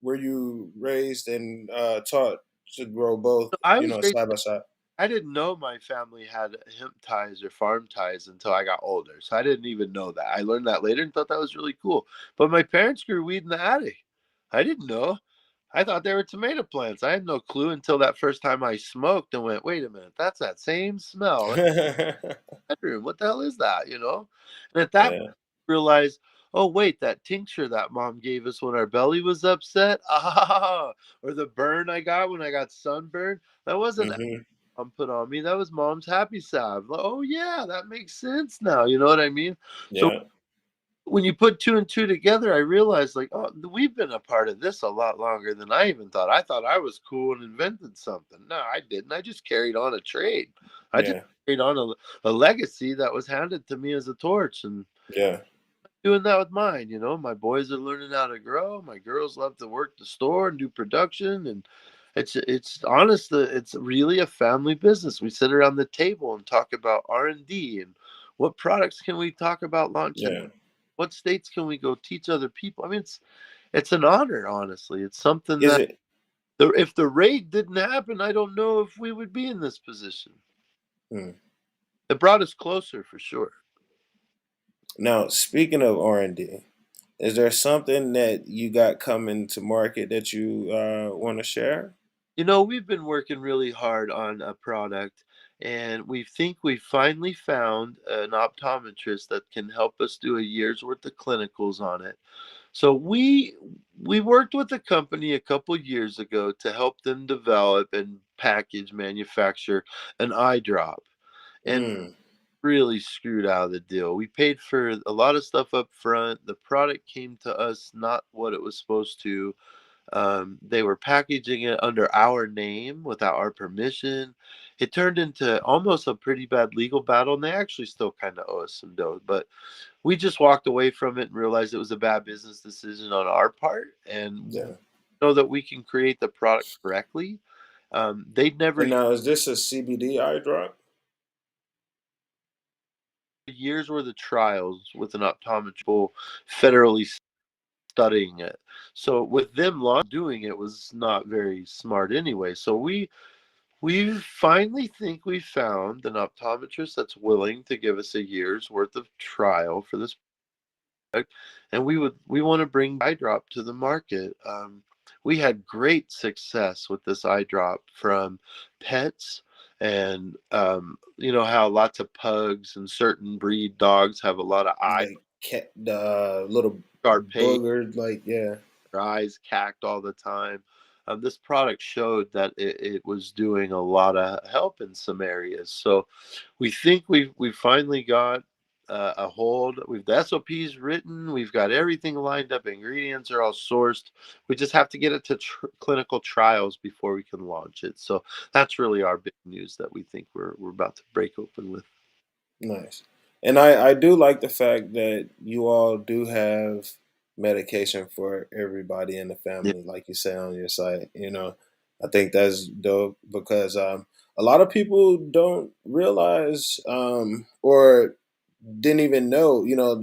[SPEAKER 1] were you raised and taught to grow both?
[SPEAKER 2] I was raised.
[SPEAKER 1] Side by side.
[SPEAKER 2] I didn't know my family had hemp ties or farm ties until I got older. So I didn't even know that. I learned that later and thought that was really cool. But my parents grew weed in the attic. I didn't know. I thought they were tomato plants. I had no clue until that first time I smoked and went, wait a minute, that's that same smell in the bedroom. What the hell is that? And at that point,
[SPEAKER 1] Yeah.
[SPEAKER 2] I realized, oh, wait, that tincture that mom gave us when our belly was upset, or the burn I got when I got sunburned, that wasn't
[SPEAKER 1] Hmm.
[SPEAKER 2] mom put on me. That was mom's happy salve. Like, oh, yeah, that makes sense now. You know what I mean? So
[SPEAKER 1] Yeah.
[SPEAKER 2] when you put two and two together, I realized like, oh, we've been a part of this a lot longer than I even thought. I thought I was cool and invented something. No, I didn't. I just carried on a trade. I just
[SPEAKER 1] Yeah.
[SPEAKER 2] carried on a legacy that was handed to me as a torch, and
[SPEAKER 1] Yeah.
[SPEAKER 2] doing that with mine. My boys are learning how to grow. My girls love to work the store and do production, and it's honest. It's really a family business. We sit around the table and talk about R&D and what products can we talk about launching.
[SPEAKER 1] Yeah.
[SPEAKER 2] What states can we go teach other people? I mean, it's an honor, honestly. It's something
[SPEAKER 1] Is
[SPEAKER 2] that
[SPEAKER 1] it?
[SPEAKER 2] if the raid didn't happen, I don't know if we would be in this position.
[SPEAKER 1] Hmm.
[SPEAKER 2] It brought us closer for sure.
[SPEAKER 1] Now, speaking of R&D, is there something that you got coming to market that you want to share?
[SPEAKER 2] We've been working really hard on a product, and we think we finally found an optometrist that can help us do a year's worth of clinicals on it. So we worked with a company a couple years ago to help them develop and package manufacture an eye drop. And
[SPEAKER 1] Mm.
[SPEAKER 2] really screwed out of the deal. We paid for a lot of stuff up front. The product came to us not what it was supposed to. They were packaging it under our name without our permission. It turned into almost a pretty bad legal battle, and they actually still kind of owe us some dough. But we just walked away from it and realized it was a bad business decision on our part, and
[SPEAKER 1] Yeah.
[SPEAKER 2] know that we can create the product correctly. They'd never
[SPEAKER 1] And now, is this a CBD eye drop?
[SPEAKER 2] years worth of trials with an optometrist federally studying it. So with them doing it was not very smart anyway. So we finally think we found an optometrist that's willing to give us a year's worth of trial for this product, and we want to bring eye drop to the market. We had great success with this eye drop from pets And you know how lots of pugs and certain breed dogs have a lot of eye
[SPEAKER 1] Like cat, the little
[SPEAKER 2] sharp
[SPEAKER 1] booger, like yeah,
[SPEAKER 2] their eyes cacked all the time. This product showed that it was doing a lot of help in some areas. So we think we've finally got a hold. We've the SOPs written. We've got everything lined up. Ingredients are all sourced. We just have to get it to clinical trials before we can launch it. So that's really our big news that we think we're about to break open with.
[SPEAKER 1] nice. And I do like the fact that you all do have medication for everybody in the
[SPEAKER 2] Yeah,
[SPEAKER 1] family, like you say on your site. You know, I think that's dope because a lot of people don't realize or didn't even know. You know,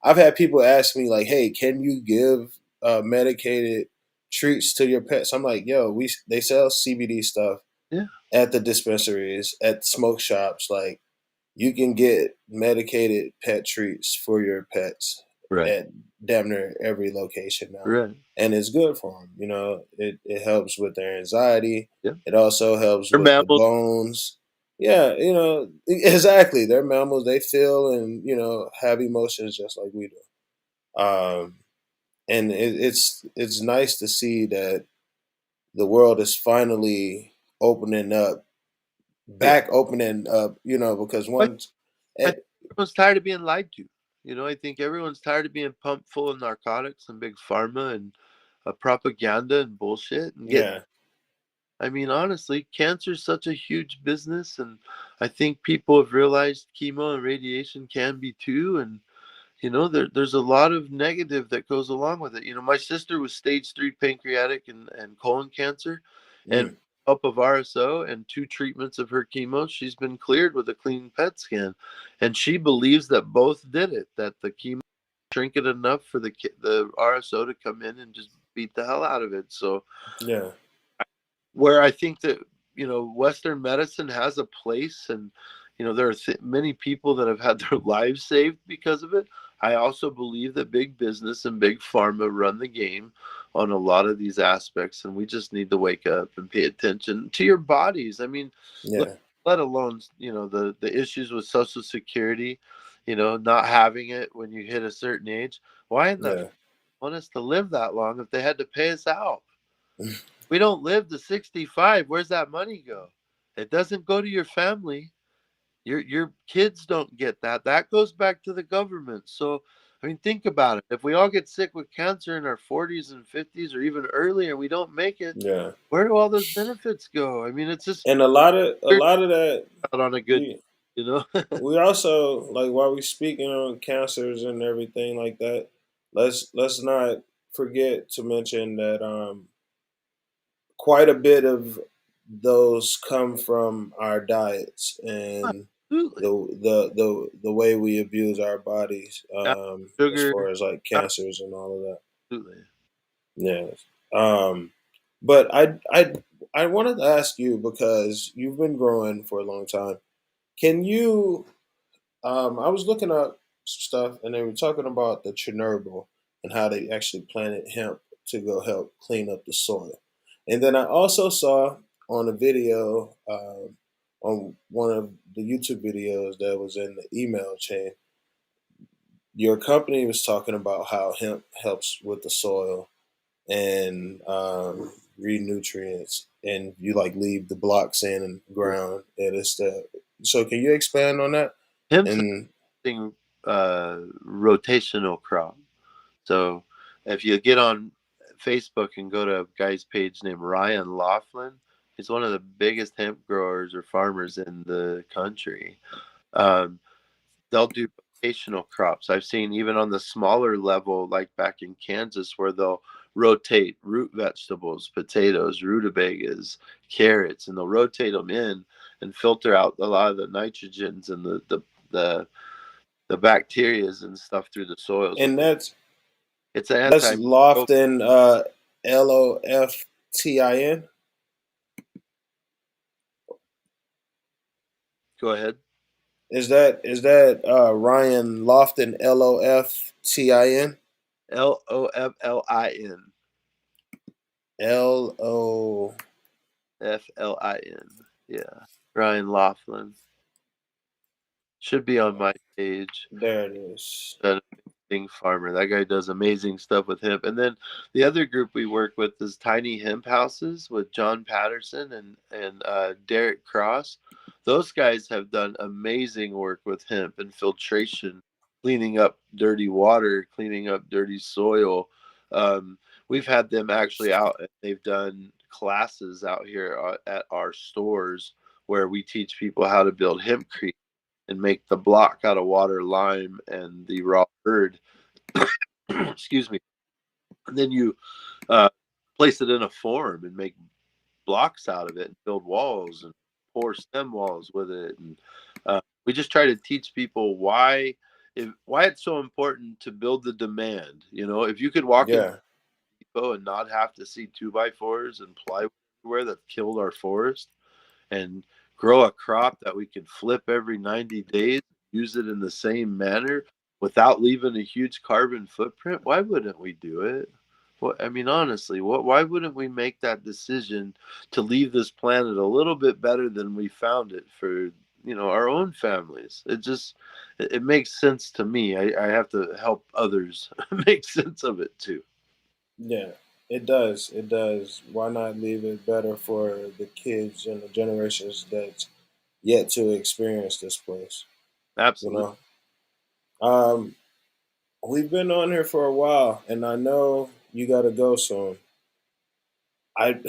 [SPEAKER 1] I've had people ask me like, "Hey, can you give medicated treats to your pets?" I'm like, "Yo, they sell CBD stuff
[SPEAKER 2] yeah,
[SPEAKER 1] at the dispensaries, at smoke shops. Like, you can get medicated pet treats for your pets
[SPEAKER 2] right,
[SPEAKER 1] at damn near every location now,
[SPEAKER 2] right.
[SPEAKER 1] and it's good for them. You know, it helps with their anxiety.
[SPEAKER 2] Yeah,
[SPEAKER 1] It also helps
[SPEAKER 2] they're
[SPEAKER 1] with the
[SPEAKER 2] mammals.
[SPEAKER 1] bones. Yeah, you know, exactly. They're mammals. They feel and have emotions just like we do. And it's nice to see that the world is finally opening up,
[SPEAKER 2] Yeah.
[SPEAKER 1] back opening up. You know, because
[SPEAKER 2] But
[SPEAKER 1] once,
[SPEAKER 2] I
[SPEAKER 1] eh,
[SPEAKER 2] think everyone's tired of being lied to. You know, I think everyone's tired of being pumped full of narcotics and big pharma and propaganda and bullshit and getting.
[SPEAKER 1] yeah,
[SPEAKER 2] I mean, honestly, cancer is such a huge business, and I think people have realized chemo and radiation can be too. And you know, there's a lot of negative that goes along with it. You know, my sister was stage 3 pancreatic and colon cancer, and with
[SPEAKER 1] mm,
[SPEAKER 2] the help of RSO and 2 treatments of her chemo, she's been cleared with a clean PET scan, and she believes that both did it. That the chemo shrink it enough for the RSO to come in and just beat the hell out of it. So
[SPEAKER 1] yeah,
[SPEAKER 2] where I think that Western medicine has a place, and there are many people that have had their lives saved because of it. I also believe that big business and big pharma run the game on a lot of these aspects, and we just need to wake up and pay attention to your bodies. I mean, let,
[SPEAKER 1] yeah,
[SPEAKER 2] let alone the issues with Social Security, not having it when you hit a certain age. Why in the
[SPEAKER 1] yeah,
[SPEAKER 2] want us to live that long if they had to pay us out? We don't live to 65. Where's that money go? It doesn't go to your family. Your kids don't get that. That goes back to the government. So, I mean, think about it. If we all get sick with cancer in our 40s and 50s or even earlier, we don't make it.
[SPEAKER 1] yeah.
[SPEAKER 2] Where do all those benefits go? I mean, it's just
[SPEAKER 1] And a
[SPEAKER 2] we're
[SPEAKER 1] lot of that
[SPEAKER 2] out on a good,
[SPEAKER 1] we
[SPEAKER 2] you know.
[SPEAKER 1] we also like while we speaking on cancers and everything like that. Let's not forget to mention that quite a bit of those come from our diets and
[SPEAKER 2] Absolutely.
[SPEAKER 1] the way we abuse our bodies as
[SPEAKER 2] Sugar.
[SPEAKER 1] far as like cancers and all of that.
[SPEAKER 2] Absolutely.
[SPEAKER 1] Yes. Um, but I wanted to ask you because you've been growing for a long time. Can you? I was looking up stuff, and they were talking about the Chernobyl and how they actually planted hemp to go help clean up the soil. And then I also saw on a video, on one of the YouTube videos that was in the email chain, your company was talking about how hemp helps with the soil and read nutrients, and you like leave the blocks in and ground. And it's the so. Can you expand on that?
[SPEAKER 2] Hemp's
[SPEAKER 1] And
[SPEAKER 2] a rotational crop. So if you get on Facebook and go to a guy's page named Ryan Laughlin, he's one of the biggest hemp growers or farmers in the country. Um, they'll do rotational crops. I've seen even on the smaller level, like back in Kansas, where they'll rotate root vegetables, potatoes, rutabagas, carrots, and they'll rotate them in and filter out a lot of the nitrogens and the the bacterias and stuff through the soils with
[SPEAKER 1] and
[SPEAKER 2] it. It's an
[SPEAKER 1] that's
[SPEAKER 2] anti.
[SPEAKER 1] Lofton, Loftin.
[SPEAKER 2] Go ahead.
[SPEAKER 1] Is that Ryan Lofton, Loftin?
[SPEAKER 2] Loflin.
[SPEAKER 1] L O
[SPEAKER 2] Flin. Yeah. Ryan Laughlin. Should be on my page.
[SPEAKER 1] There it is.
[SPEAKER 2] An amazing farmer. That guy does amazing stuff with hemp. And then the other group we work with is Tiny Hemp Houses with John Patterson and Derek Cross. Those guys have done amazing work with hemp and filtration, cleaning up dirty water, cleaning up dirty soil. Um, we've had them actually out, and they've done classes out here at our stores where we teach people how to build hempcrete and make the block out of water, lime, and the raw herd. Excuse me. And then you uh, place it in a form and make blocks out of it and build walls and pour stem walls with it. And we just try to teach people why it's so important to build the demand. You know, if you could walk in
[SPEAKER 1] Yeah.
[SPEAKER 2] Depot and not have to see 2x4s and plywood everywhere that killed our forest, and grow a crop that we can flip every 90 days, use it in the same manner without leaving a huge carbon footprint, why wouldn't we do it? Well, I mean, honestly, why wouldn't we make that decision to leave this planet a little bit better than we found it for, our own families? It makes sense to me. I have to help others make sense of it too.
[SPEAKER 1] Yeah. It does. It does. Why not leave it better for the kids and the generations that's yet to experience this place? You
[SPEAKER 2] Absolutely.
[SPEAKER 1] know. Um, we've been on here for a while, and I know you got to go soon. I,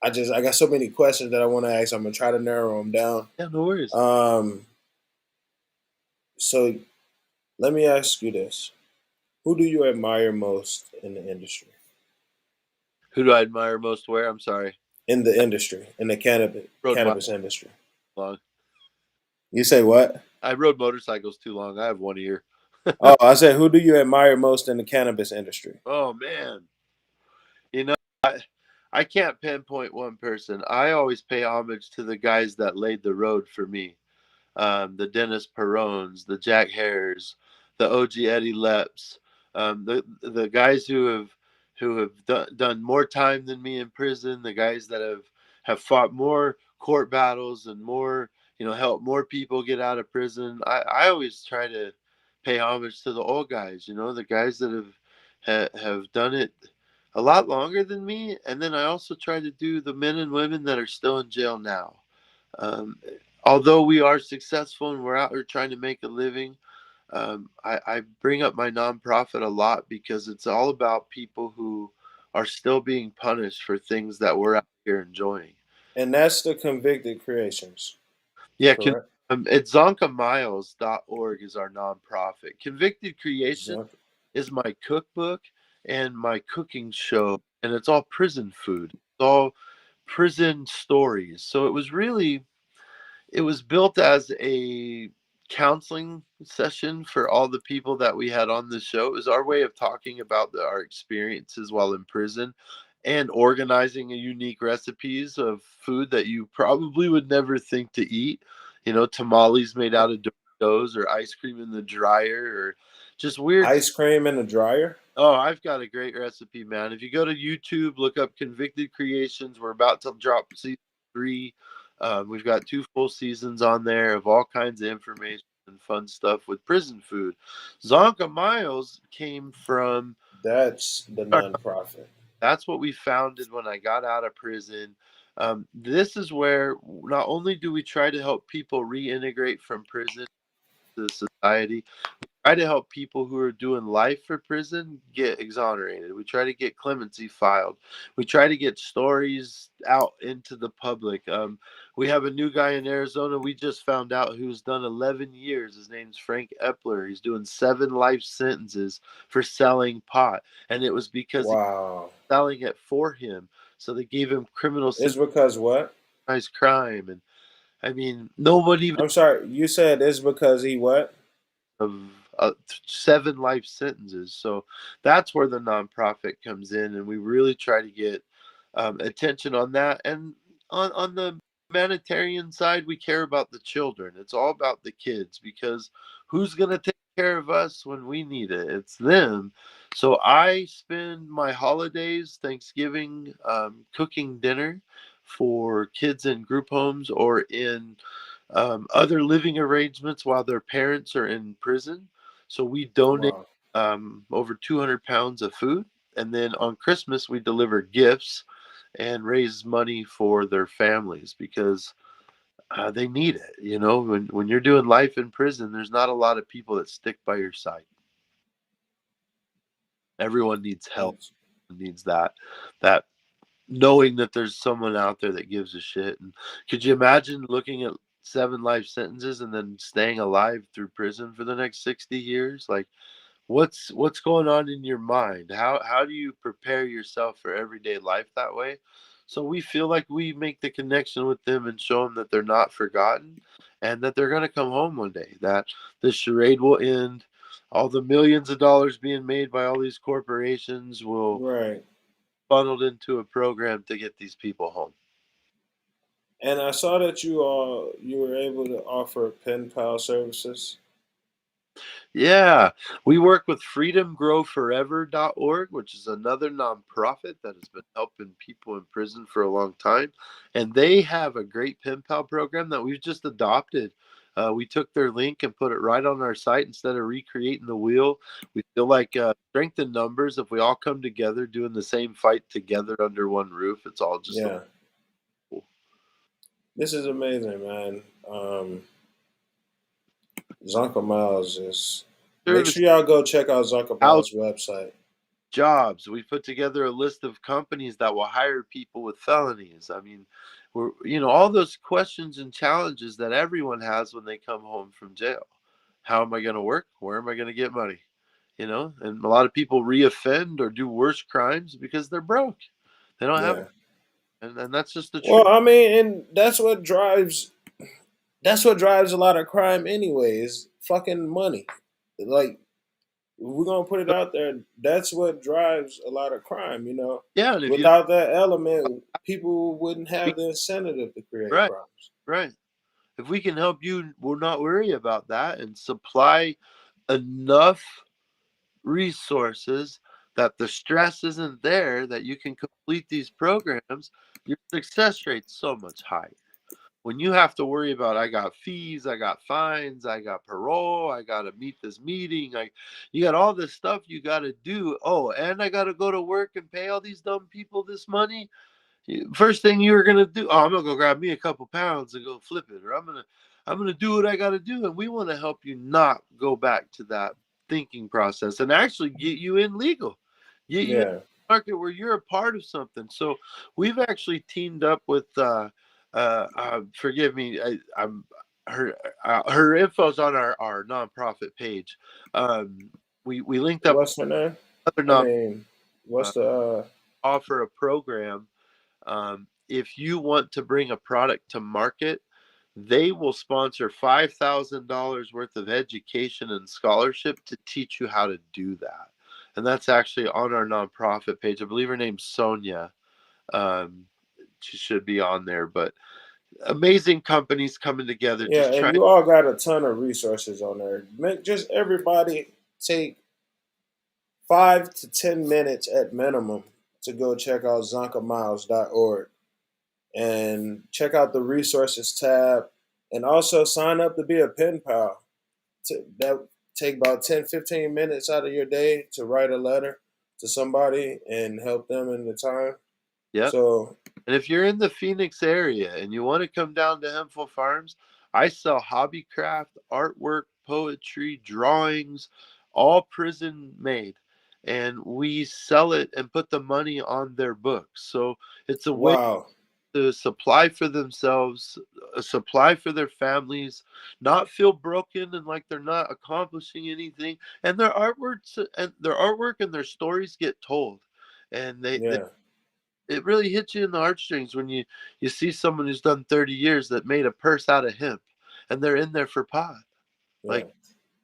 [SPEAKER 1] I got so many questions that I want to ask. I'm gonna try to narrow them down.
[SPEAKER 2] Yeah, no worries.
[SPEAKER 1] Um, so let me ask you this: who do you admire most in the industry?
[SPEAKER 2] Who do I admire most where? I'm sorry.
[SPEAKER 1] In the industry, in the
[SPEAKER 2] Rode
[SPEAKER 1] cannabis industry.
[SPEAKER 2] long.
[SPEAKER 1] You say what?
[SPEAKER 2] I rode motorcycles too long. I have one ear.
[SPEAKER 1] Oh, I said, who do you admire most in the cannabis industry?
[SPEAKER 2] Oh man, you know, I can't pinpoint one person. I always pay homage to the guys that laid the road for me. The Dennis Perones, the Jack Hares, the OG Eddie Leps, the guys who have done more time than me in prison, the guys that have fought more court battles and more, helped more people get out of prison. I always try to pay homage to the old guys, the guys that have done it a lot longer than me, and then I also try to do the men and women that are still in jail now. Um, Although we are successful and we're out here trying to make a living, I bring up my nonprofit a lot because it's all about people who are still being punished for things that we're out here enjoying.
[SPEAKER 1] And that's the Convicted Creations,
[SPEAKER 2] Yeah,
[SPEAKER 1] correct?
[SPEAKER 2] it's zonkamiles.org is our nonprofit. Convicted Creation
[SPEAKER 1] Exactly.
[SPEAKER 2] is my cookbook and my cooking show, and it's all prison food. It's all prison stories. So it was built as a counseling session for all the people that we had on the show. It was our way of talking about our experiences while in prison and organizing a unique recipes of food that you probably would never think to eat. Tamales made out of Doritos or ice cream in the dryer or just weird.
[SPEAKER 1] Ice cream in the dryer?
[SPEAKER 2] Oh, I've got a great recipe, man. If you go to YouTube, look up Convicted Creations. We're about to drop season 3. We've got 2 full seasons on there of all kinds of information and fun stuff with prison food. Zonka Miles came from,
[SPEAKER 1] That's the nonprofit.
[SPEAKER 2] that's what we founded when I got out of prison. This is where not only do we try to help people reintegrate from prison to society, try to help people who are doing life for prison get exonerated. We try to get clemency filed. We try to get stories out into the public. We have a new guy in Arizona we just found out who's done 11 years. His name's Frank Epler. He's doing 7 life sentences for selling pot. And it was because he
[SPEAKER 1] Wow.
[SPEAKER 2] was selling it for him. So they gave him criminal
[SPEAKER 1] It's because what?
[SPEAKER 2] systematized crime. And I mean, nobody even
[SPEAKER 1] I'm sorry. You said it's because he what?
[SPEAKER 2] of 7 life sentences. So that's where the nonprofit comes in, and we really try to get attention on that. And on the humanitarian side, we care about the children. It's all about the kids because who's going to take care of us when we need it? It's them. So I spend my holidays, Thanksgiving, cooking dinner for kids in group homes or in other living arrangements while their parents are in prison. So we donate
[SPEAKER 1] Wow.
[SPEAKER 2] over 200 pounds of food. And then on Christmas, we deliver gifts and raise money for their families because they need it. You know, when you're doing life in prison, there's not a lot of people that stick by your side. Everyone needs help,
[SPEAKER 1] That's,
[SPEAKER 2] needs that knowing that there's someone out there that gives a shit. And could you imagine looking at 7 life sentences and then staying alive through prison for the next 60 years? Like, what's going on in your mind? How do you prepare yourself for everyday life that way? So we feel like we make the connection with them and show them that they're not forgotten and that they're going to come home one day, that the charade will end, all the millions of dollars being made by all these corporations will
[SPEAKER 1] right.
[SPEAKER 2] funneled into a program to get these people home.
[SPEAKER 1] And I saw that you were able to offer pen pal services.
[SPEAKER 2] Yeah, we work with freedomgrowforever.org, which is another nonprofit that has been helping people in prison for a long time. And they have a great pen pal program that we've just adopted. We took their link and put it right on our site instead of recreating the wheel. We feel like strength in numbers. If we all come together doing the same fight together under one roof, it's all just a
[SPEAKER 1] Yeah, this is amazing, man. Zonka Miles is. Make
[SPEAKER 2] service
[SPEAKER 1] sure y'all go check out Zonka
[SPEAKER 2] out
[SPEAKER 1] Miles' website.
[SPEAKER 2] jobs. We put together a list of companies that will hire people with felonies. I mean, we're all those questions and challenges that everyone has when they come home from jail. How am I going to work? Where am I going to get money? And a lot of people reoffend or do worse crimes because they're broke. They don't have,
[SPEAKER 1] Yeah.
[SPEAKER 2] and that's just the truth.
[SPEAKER 1] Well, I mean, and that's what drives a lot of crime anyway, is fucking money. Like, we're gonna put it out there, that's what drives a lot of crime,
[SPEAKER 2] Yeah, and if you
[SPEAKER 1] Without that element, people wouldn't have the incentive to create
[SPEAKER 2] right,
[SPEAKER 1] crimes.
[SPEAKER 2] right. If we can help you, we'll not worry about that and supply enough resources that the stress isn't there, that you can complete these programs, your success rate's so much higher. When you have to worry about, I got fees, I got fines, I got parole, I got to meet this meeting, you got all this stuff you got to do. Oh, and I got to go to work and pay all these dumb people this money. First thing you were gonna do, oh, I'm gonna go grab me a couple pounds and go flip it, or I'm gonna do what I gotta do. And we want to help you not go back to that thinking process and actually get you in legal, get you in
[SPEAKER 1] Yeah.
[SPEAKER 2] the market where you're a part of something. So we've actually teamed up with forgive me, I'm her info's on our nonprofit page. Um, we linked up with
[SPEAKER 1] What's her name?
[SPEAKER 2] other
[SPEAKER 1] I
[SPEAKER 2] non
[SPEAKER 1] mean,
[SPEAKER 2] uh,
[SPEAKER 1] what's the
[SPEAKER 2] offer a program. If you want to bring a product to market, they will sponsor $5,000 worth of education and scholarship to teach you how to do that. And that's actually on our nonprofit page. I believe her name's Sonia. Um, she should be on there. But amazing companies coming together,
[SPEAKER 1] yeah,
[SPEAKER 2] just
[SPEAKER 1] and
[SPEAKER 2] trying.
[SPEAKER 1] you all got a ton of resources on there. Make just everybody take 5 to 10 minutes at minimum to go check out zonkamiles.org and check out the resources tab, and also sign up to be a pen pal. That take about 10-15 minutes out of your day to write a letter to somebody and help them in the time.
[SPEAKER 2] Yep.
[SPEAKER 1] So
[SPEAKER 2] And if you're in the Phoenix area and you want to come down to Hempful Farms, I sell hobby craft, artwork, poetry, drawings, all prison made. And we sell it and put the money on their books. So it's a way
[SPEAKER 1] wow.
[SPEAKER 2] to supply for themselves, a supply for their families, not feel broken and like they're not accomplishing anything. And their artwork and their stories get told. And they
[SPEAKER 1] Yeah,
[SPEAKER 2] it really hits you in the heartstrings when you see someone who's done 30 years that made a purse out of hemp and they're in there for pot.
[SPEAKER 1] yeah.
[SPEAKER 2] Like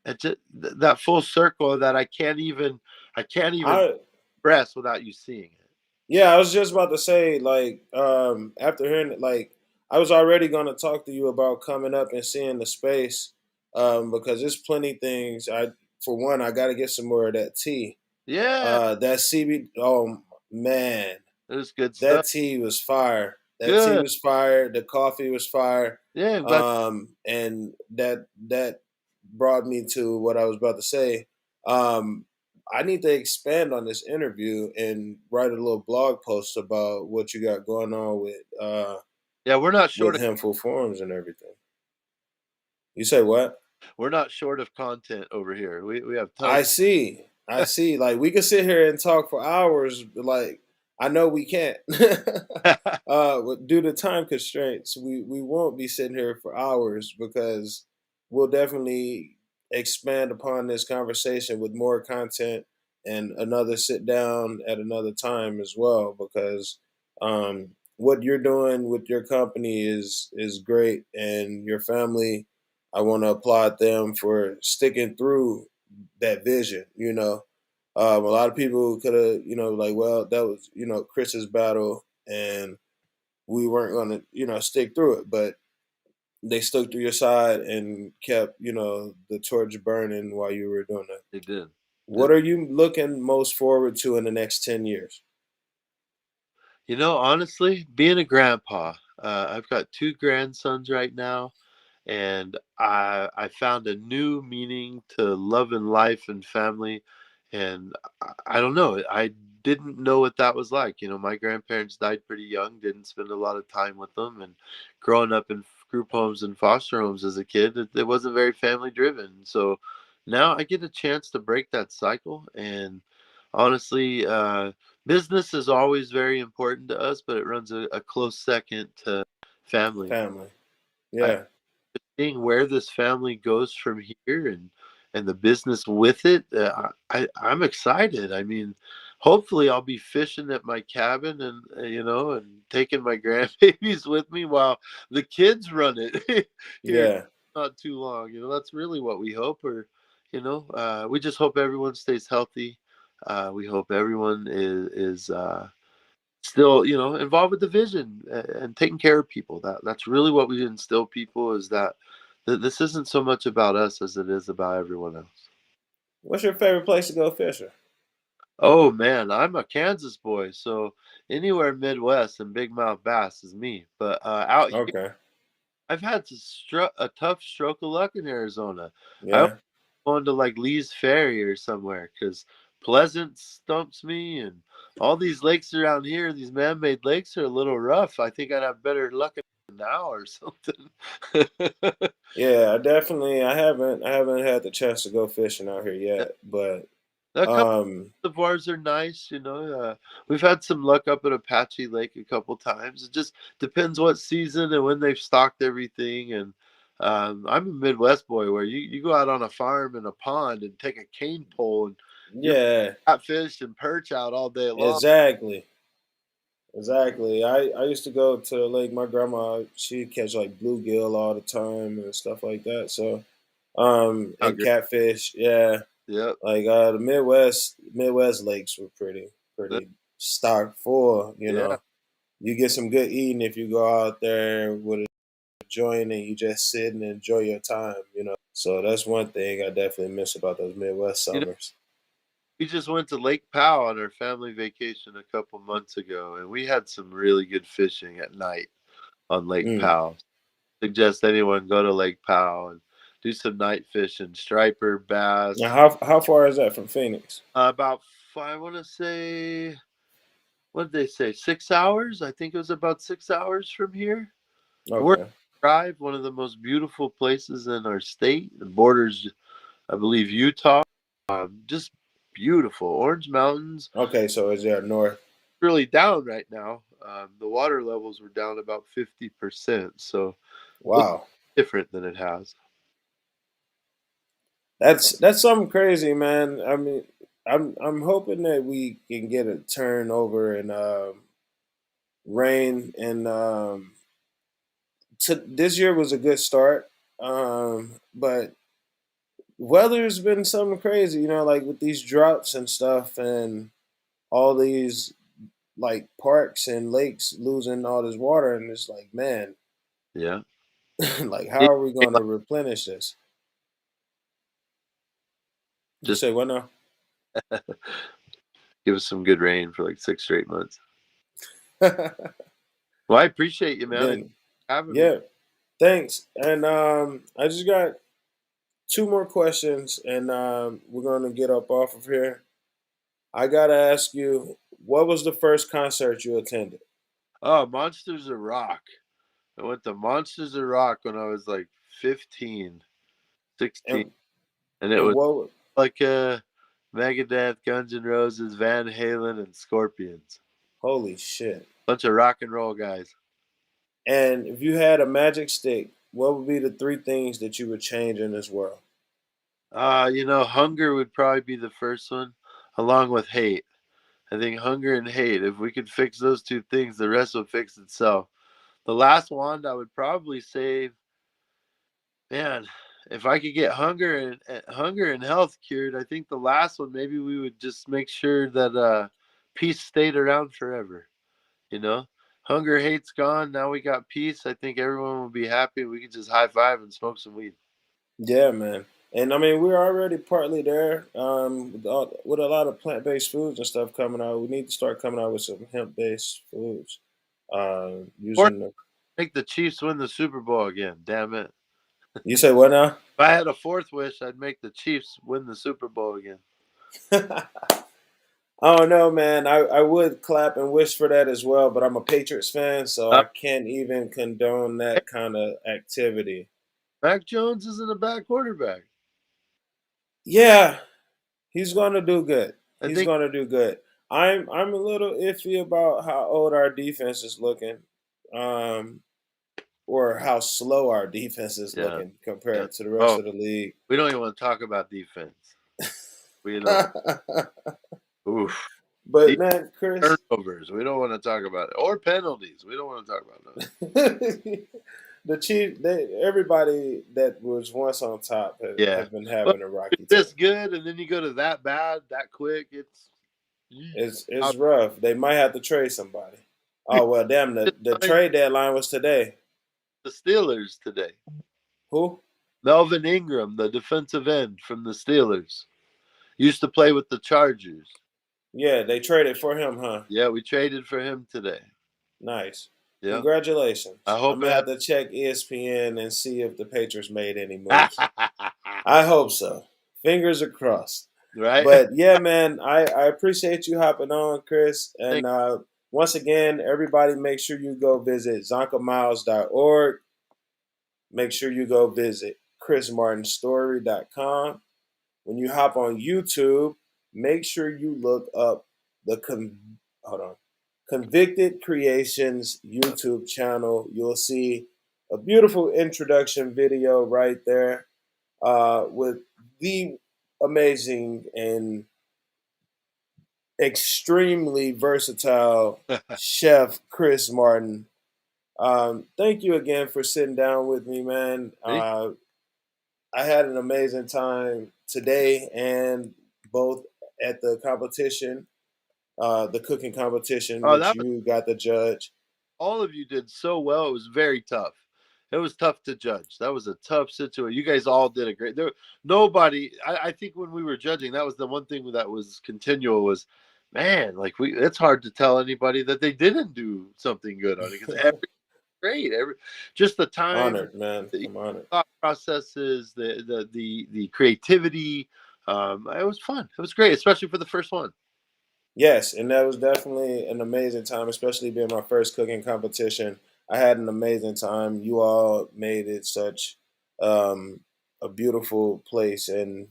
[SPEAKER 2] it's just, that full circle that I can't even
[SPEAKER 1] I
[SPEAKER 2] express without you seeing it.
[SPEAKER 1] Yeah, I was just about to say, like, after hearing it, like, I was already gonna talk to you about coming up and seeing the space, because there's plenty things. For one, I got to get some more of that tea.
[SPEAKER 2] Yeah,
[SPEAKER 1] That CB. Oh man,
[SPEAKER 2] it was good
[SPEAKER 1] that
[SPEAKER 2] stuff.
[SPEAKER 1] tea was fire. That tea
[SPEAKER 2] Good.
[SPEAKER 1] was fire. The coffee was fire.
[SPEAKER 2] Yeah, I'm glad.
[SPEAKER 1] And that brought me to what I was about to say. Um, I need to expand on this interview and write a little blog post about what you got going on
[SPEAKER 2] Yeah, we're not short
[SPEAKER 1] with
[SPEAKER 2] of
[SPEAKER 1] Hempful Farms and everything. You say what?
[SPEAKER 2] content over here. We have
[SPEAKER 1] I
[SPEAKER 2] tons.
[SPEAKER 1] see. I see. Like we could sit here and talk for hours. But like I know we can't. Due to time constraints, we won't be sitting here for hours because we'll definitely expand upon this conversation with more content and another sit down at another time as well. Because what you're doing with your company is great, and your family. I want to applaud them for sticking through that vision. A lot of people could have, like, well, that was, Chris's battle, and we weren't going to, stick through it, but they stuck to your side and kept, the torch burning while you were doing that.
[SPEAKER 2] They did.
[SPEAKER 1] What are you looking most forward to in the next 10 years?
[SPEAKER 2] Honestly, being a grandpa, I've got two grandsons right now, and I found a new meaning to love and life and family, and I don't know. I didn't know what that was like. My grandparents died pretty young. Didn't spend a lot of time with them, and growing up in group homes and foster homes as a kid, it wasn't very family driven. So now I get a chance to break that cycle, and honestly, business is always very important to us, but it runs a close second to family.
[SPEAKER 1] Family.
[SPEAKER 2] I
[SPEAKER 1] Yeah.
[SPEAKER 2] seeing where this family goes from here, and the business with it, I'm excited. I mean, hopefully I'll be fishing at my cabin, and and taking my grandbabies with me while the kids run it here.
[SPEAKER 1] Yeah.
[SPEAKER 2] Not too long. That's really what we hope. Or we just hope everyone stays healthy. We hope everyone is still involved with the vision, and taking care of people. That's really what we instill people, is that this isn't so much about us as it is about everyone else.
[SPEAKER 1] What's your favorite place to go fishing?
[SPEAKER 2] Oh man, I'm a Kansas boy, so anywhere Midwest and big mouth bass is me. But out here,
[SPEAKER 1] Okay.
[SPEAKER 2] I've had a tough stroke of luck in Arizona. I
[SPEAKER 1] Yeah.
[SPEAKER 2] going to like Lee's Ferry or somewhere, because Pleasant stumps me, and all these lakes around here, these man-made lakes, are a little rough. I think I'd have better luck now or something.
[SPEAKER 1] Yeah, I haven't had the chance to go fishing out here yet, but
[SPEAKER 2] A couple
[SPEAKER 1] um
[SPEAKER 2] of bars are nice. We've had some luck up at Apache Lake a couple times. It just depends what season and when they've stocked everything. And I'm a Midwest boy, where you go out on a farm in a pond and take a cane pole, and you
[SPEAKER 1] yeah,
[SPEAKER 2] got fish and perch out all day long.
[SPEAKER 1] exactly. Exactly. I used to go to the lake. My grandma, she'd catch like bluegill all the time and stuff like that. So,
[SPEAKER 2] How
[SPEAKER 1] and
[SPEAKER 2] great.
[SPEAKER 1] catfish. Yeah.
[SPEAKER 2] Yep.
[SPEAKER 1] Like the Midwest lakes were pretty stocked full.
[SPEAKER 2] Yeah.
[SPEAKER 1] You get some good eating if you go out there with a joint and you just sit and enjoy your time. So that's one thing I definitely miss about those Midwest
[SPEAKER 2] You know,
[SPEAKER 1] summers.
[SPEAKER 2] we just went to Lake Powell on our family vacation a couple months ago, and we had some really good fishing at night on Lake
[SPEAKER 1] Mm.
[SPEAKER 2] Powell. Suggest anyone go to Lake Powell and do some night fishing, striper,
[SPEAKER 1] Now,
[SPEAKER 2] bass.
[SPEAKER 1] how far is that from Phoenix?
[SPEAKER 2] About I want to say, what did they say? 6 hours? I think it was about 6 hours from here. We're
[SPEAKER 1] Okay.
[SPEAKER 2] drive, one of the most beautiful places in our state. The borders, I believe, Utah. Just beautiful. Orange Mountains,
[SPEAKER 1] Okay, so is there north?
[SPEAKER 2] really down right now. The water levels were down about 50%, so looks
[SPEAKER 1] Wow.
[SPEAKER 2] different than it has.
[SPEAKER 1] That's something crazy, man. I mean, I'm hoping that we can get a turnover and rain and this year was a good start. But weather's been something crazy, like with these droughts and stuff and all these like parks and lakes losing all this water, and it's like, man,
[SPEAKER 2] Yeah.
[SPEAKER 1] like how
[SPEAKER 2] It-
[SPEAKER 1] are we going to replenish this? You
[SPEAKER 2] just
[SPEAKER 1] say what now?
[SPEAKER 2] give us some good rain for like 6 straight months. Well, I appreciate you, man. Thanks
[SPEAKER 1] Then,
[SPEAKER 2] for having me.
[SPEAKER 1] yeah, thanks. And I just got two more questions, and we're gonna get up off of here. I gotta ask you, what was the first concert you attended?
[SPEAKER 2] Oh, Monsters of Rock. I went to Monsters of Rock when I was like 15, 16,
[SPEAKER 1] And
[SPEAKER 2] and it
[SPEAKER 1] and
[SPEAKER 2] was
[SPEAKER 1] what?
[SPEAKER 2] like Megadeth, Guns N' Roses, Van Halen, and Scorpions.
[SPEAKER 1] Holy shit!
[SPEAKER 2] Bunch of rock and roll guys.
[SPEAKER 1] And if you had a magic stick, what would be the three things that you would change in this world?
[SPEAKER 2] Hunger would probably be the first one, along with hate. I think hunger and hate, if we could fix those two things, the rest will fix itself. The last one, I would probably say, man, if I could get hunger and health cured, I think the last one, maybe we would just make sure that peace stayed around forever. You know, hunger, hate's gone. Now we got peace. I think everyone will be happy. We could just high five and smoke some weed.
[SPEAKER 1] Yeah, man. And I mean, we're already partly there with a lot of plant based foods and stuff coming out. We need to start coming out with some hemp based foods.
[SPEAKER 2] Or
[SPEAKER 1] Using the,
[SPEAKER 2] make the Chiefs win the Super Bowl again. Damn it.
[SPEAKER 1] you say what now?
[SPEAKER 2] If I had a fourth wish, I'd make the Chiefs win the Super Bowl again.
[SPEAKER 1] I don't know, man. I would clap and wish for that as well, but I'm a Patriots fan, so
[SPEAKER 2] Uh,
[SPEAKER 1] I can't even condone that kind of activity.
[SPEAKER 2] Mac Jones isn't a bad quarterback.
[SPEAKER 1] Yeah, he's going to do good.
[SPEAKER 2] I
[SPEAKER 1] He's
[SPEAKER 2] think,
[SPEAKER 1] going to do good. I'm a little iffy about how old our defense is looking, um, or how slow our defense is
[SPEAKER 2] yeah,
[SPEAKER 1] looking
[SPEAKER 2] yeah.
[SPEAKER 1] compared to the rest
[SPEAKER 2] Oh,
[SPEAKER 1] of the league.
[SPEAKER 2] we don't even want to talk about defense. We don't. Oof.
[SPEAKER 1] But
[SPEAKER 2] These
[SPEAKER 1] man, Chris,
[SPEAKER 2] turnovers. We don't want to talk about it. Or penalties. We don't want to talk about those.
[SPEAKER 1] the Chiefs, everybody that was once on top
[SPEAKER 2] Yeah.
[SPEAKER 1] have been
[SPEAKER 2] But
[SPEAKER 1] having a
[SPEAKER 2] it's
[SPEAKER 1] rocky time.
[SPEAKER 2] this good, and then you go to that bad, that quick. It's
[SPEAKER 1] It's rough. They might have to trade somebody.
[SPEAKER 2] we
[SPEAKER 1] Oh well, damn. The
[SPEAKER 2] signed
[SPEAKER 1] trade deadline was today.
[SPEAKER 2] the Steelers today.
[SPEAKER 1] Who?
[SPEAKER 2] Melvin Ingram, the defensive end from the Steelers, used to play with the Chargers.
[SPEAKER 1] Yeah, they traded for him, huh?
[SPEAKER 2] Yeah, we traded for him today.
[SPEAKER 1] Nice.
[SPEAKER 2] Yeah. I
[SPEAKER 1] Congratulations. I'm
[SPEAKER 2] hope
[SPEAKER 1] gonna
[SPEAKER 2] it
[SPEAKER 1] have to check ESPN and see if the Patriots made any moves.
[SPEAKER 2] happens.
[SPEAKER 1] I hope so. Fingers are crossed.
[SPEAKER 2] Right?
[SPEAKER 1] But yeah, man, I appreciate you hopping on, Chris. And
[SPEAKER 2] Thank
[SPEAKER 1] once again, everybody make sure you go visit zonkamiles.org. Make sure you go visit chrismartinstory.com. When you hop on YouTube, make sure you look up the hold on, Convicted Creations YouTube channel. You'll see a beautiful introduction video right there with the amazing and extremely versatile
[SPEAKER 2] you.
[SPEAKER 1] chef Chris Martin. Thank you again for sitting down with me, man. I had an amazing time today and both at the competition, the cooking competition,
[SPEAKER 2] Oh,
[SPEAKER 1] which
[SPEAKER 2] that was
[SPEAKER 1] you got the judge.
[SPEAKER 2] all of you did so well. It was very tough. It was tough to judge. That was a tough situation. You guys all did a great. Nobody. I think when we were judging, that was the one thing that was continual. Was man, like we. It's hard to tell anybody that they didn't do something good on it because every great, just the time,
[SPEAKER 1] Honored, man.
[SPEAKER 2] the
[SPEAKER 1] I'm honored.
[SPEAKER 2] thought processes, the creativity. It was fun. It was great, especially for the first one.
[SPEAKER 1] Yes, and that was definitely an amazing time, especially being my first cooking competition. I had an amazing time. You all made it such um, a beautiful place and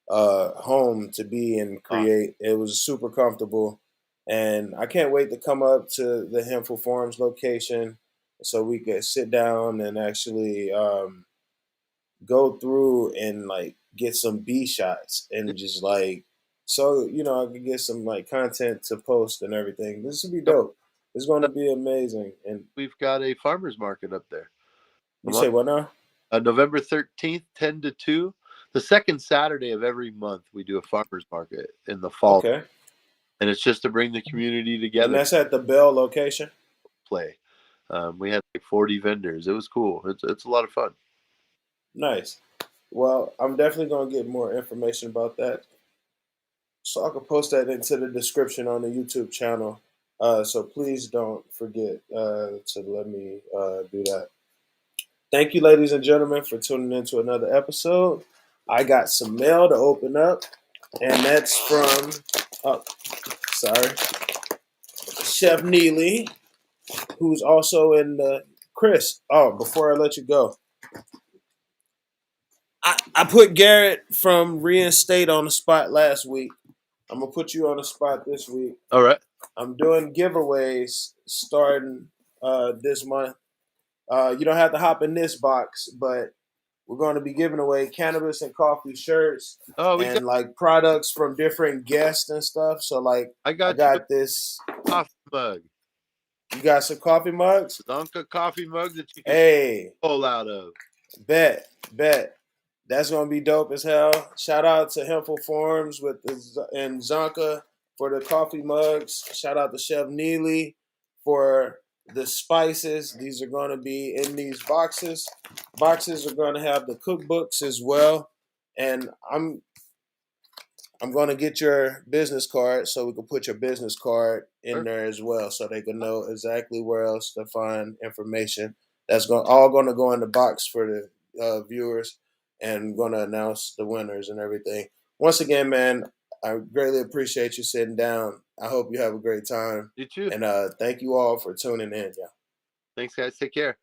[SPEAKER 1] home to be and create. It was super comfortable, and I can't wait to come up to the Hempful Farms location so we could sit down and actually go through and like get some B shots and just like so I could get some like content to post and everything. This would be dope. It's going to be amazing. And
[SPEAKER 2] We've got a farmers market up there.
[SPEAKER 1] you
[SPEAKER 2] Come on.
[SPEAKER 1] say what now?
[SPEAKER 2] November 13th, 10 to 2. The second Saturday of every month, we do a farmers market in the fall.
[SPEAKER 1] Okay,
[SPEAKER 2] And it's just to bring the community
[SPEAKER 1] and
[SPEAKER 2] together,
[SPEAKER 1] that's at the Bell location.
[SPEAKER 2] play. We had like 40 vendors. It was cool. It's a lot of fun.
[SPEAKER 1] Nice. Well, I'm definitely going to get more information about that, so I can post that into the description on the YouTube channel. So please don't forget to let me do that. Thank you, ladies and gentlemen, for tuning in to another episode. I got some mail to open up, and that's from, oh, sorry, Chef Neely, who's also in the Chris. Oh, before I let you go, I put Garrett from Reinstate on the spot last week. I'm gonna put you on the spot this week.
[SPEAKER 2] All right.
[SPEAKER 1] I'm doing giveaways starting this month. You don't have to hop in this box, but we're going to be giving away Cannabis and Coffee shirts
[SPEAKER 2] Oh,
[SPEAKER 1] and like products from different guests and stuff. So like
[SPEAKER 2] I
[SPEAKER 1] I
[SPEAKER 2] got you
[SPEAKER 1] got this.
[SPEAKER 2] a coffee mug,
[SPEAKER 1] You got some coffee mugs?
[SPEAKER 2] Zonka coffee mug that you can
[SPEAKER 1] Hey,
[SPEAKER 2] pull out of.
[SPEAKER 1] bet. That's gonna be dope as hell. Shout out to Hempful Farms and Zonka for the coffee mugs. Shout out to Chef Neely for the spices. These are gonna be in these boxes. Boxes are gonna have the cookbooks as well. And I'm going to get your business card so we can put your business card in there as well, so they can know exactly where else to find information. That's going to go in the box for the viewers, and going to announce the winners and everything. Once again, man, I greatly appreciate you sitting down. I hope you have a great time,
[SPEAKER 2] You too.
[SPEAKER 1] and thank you all for tuning in. Yeah.
[SPEAKER 2] Thanks, guys. Take care.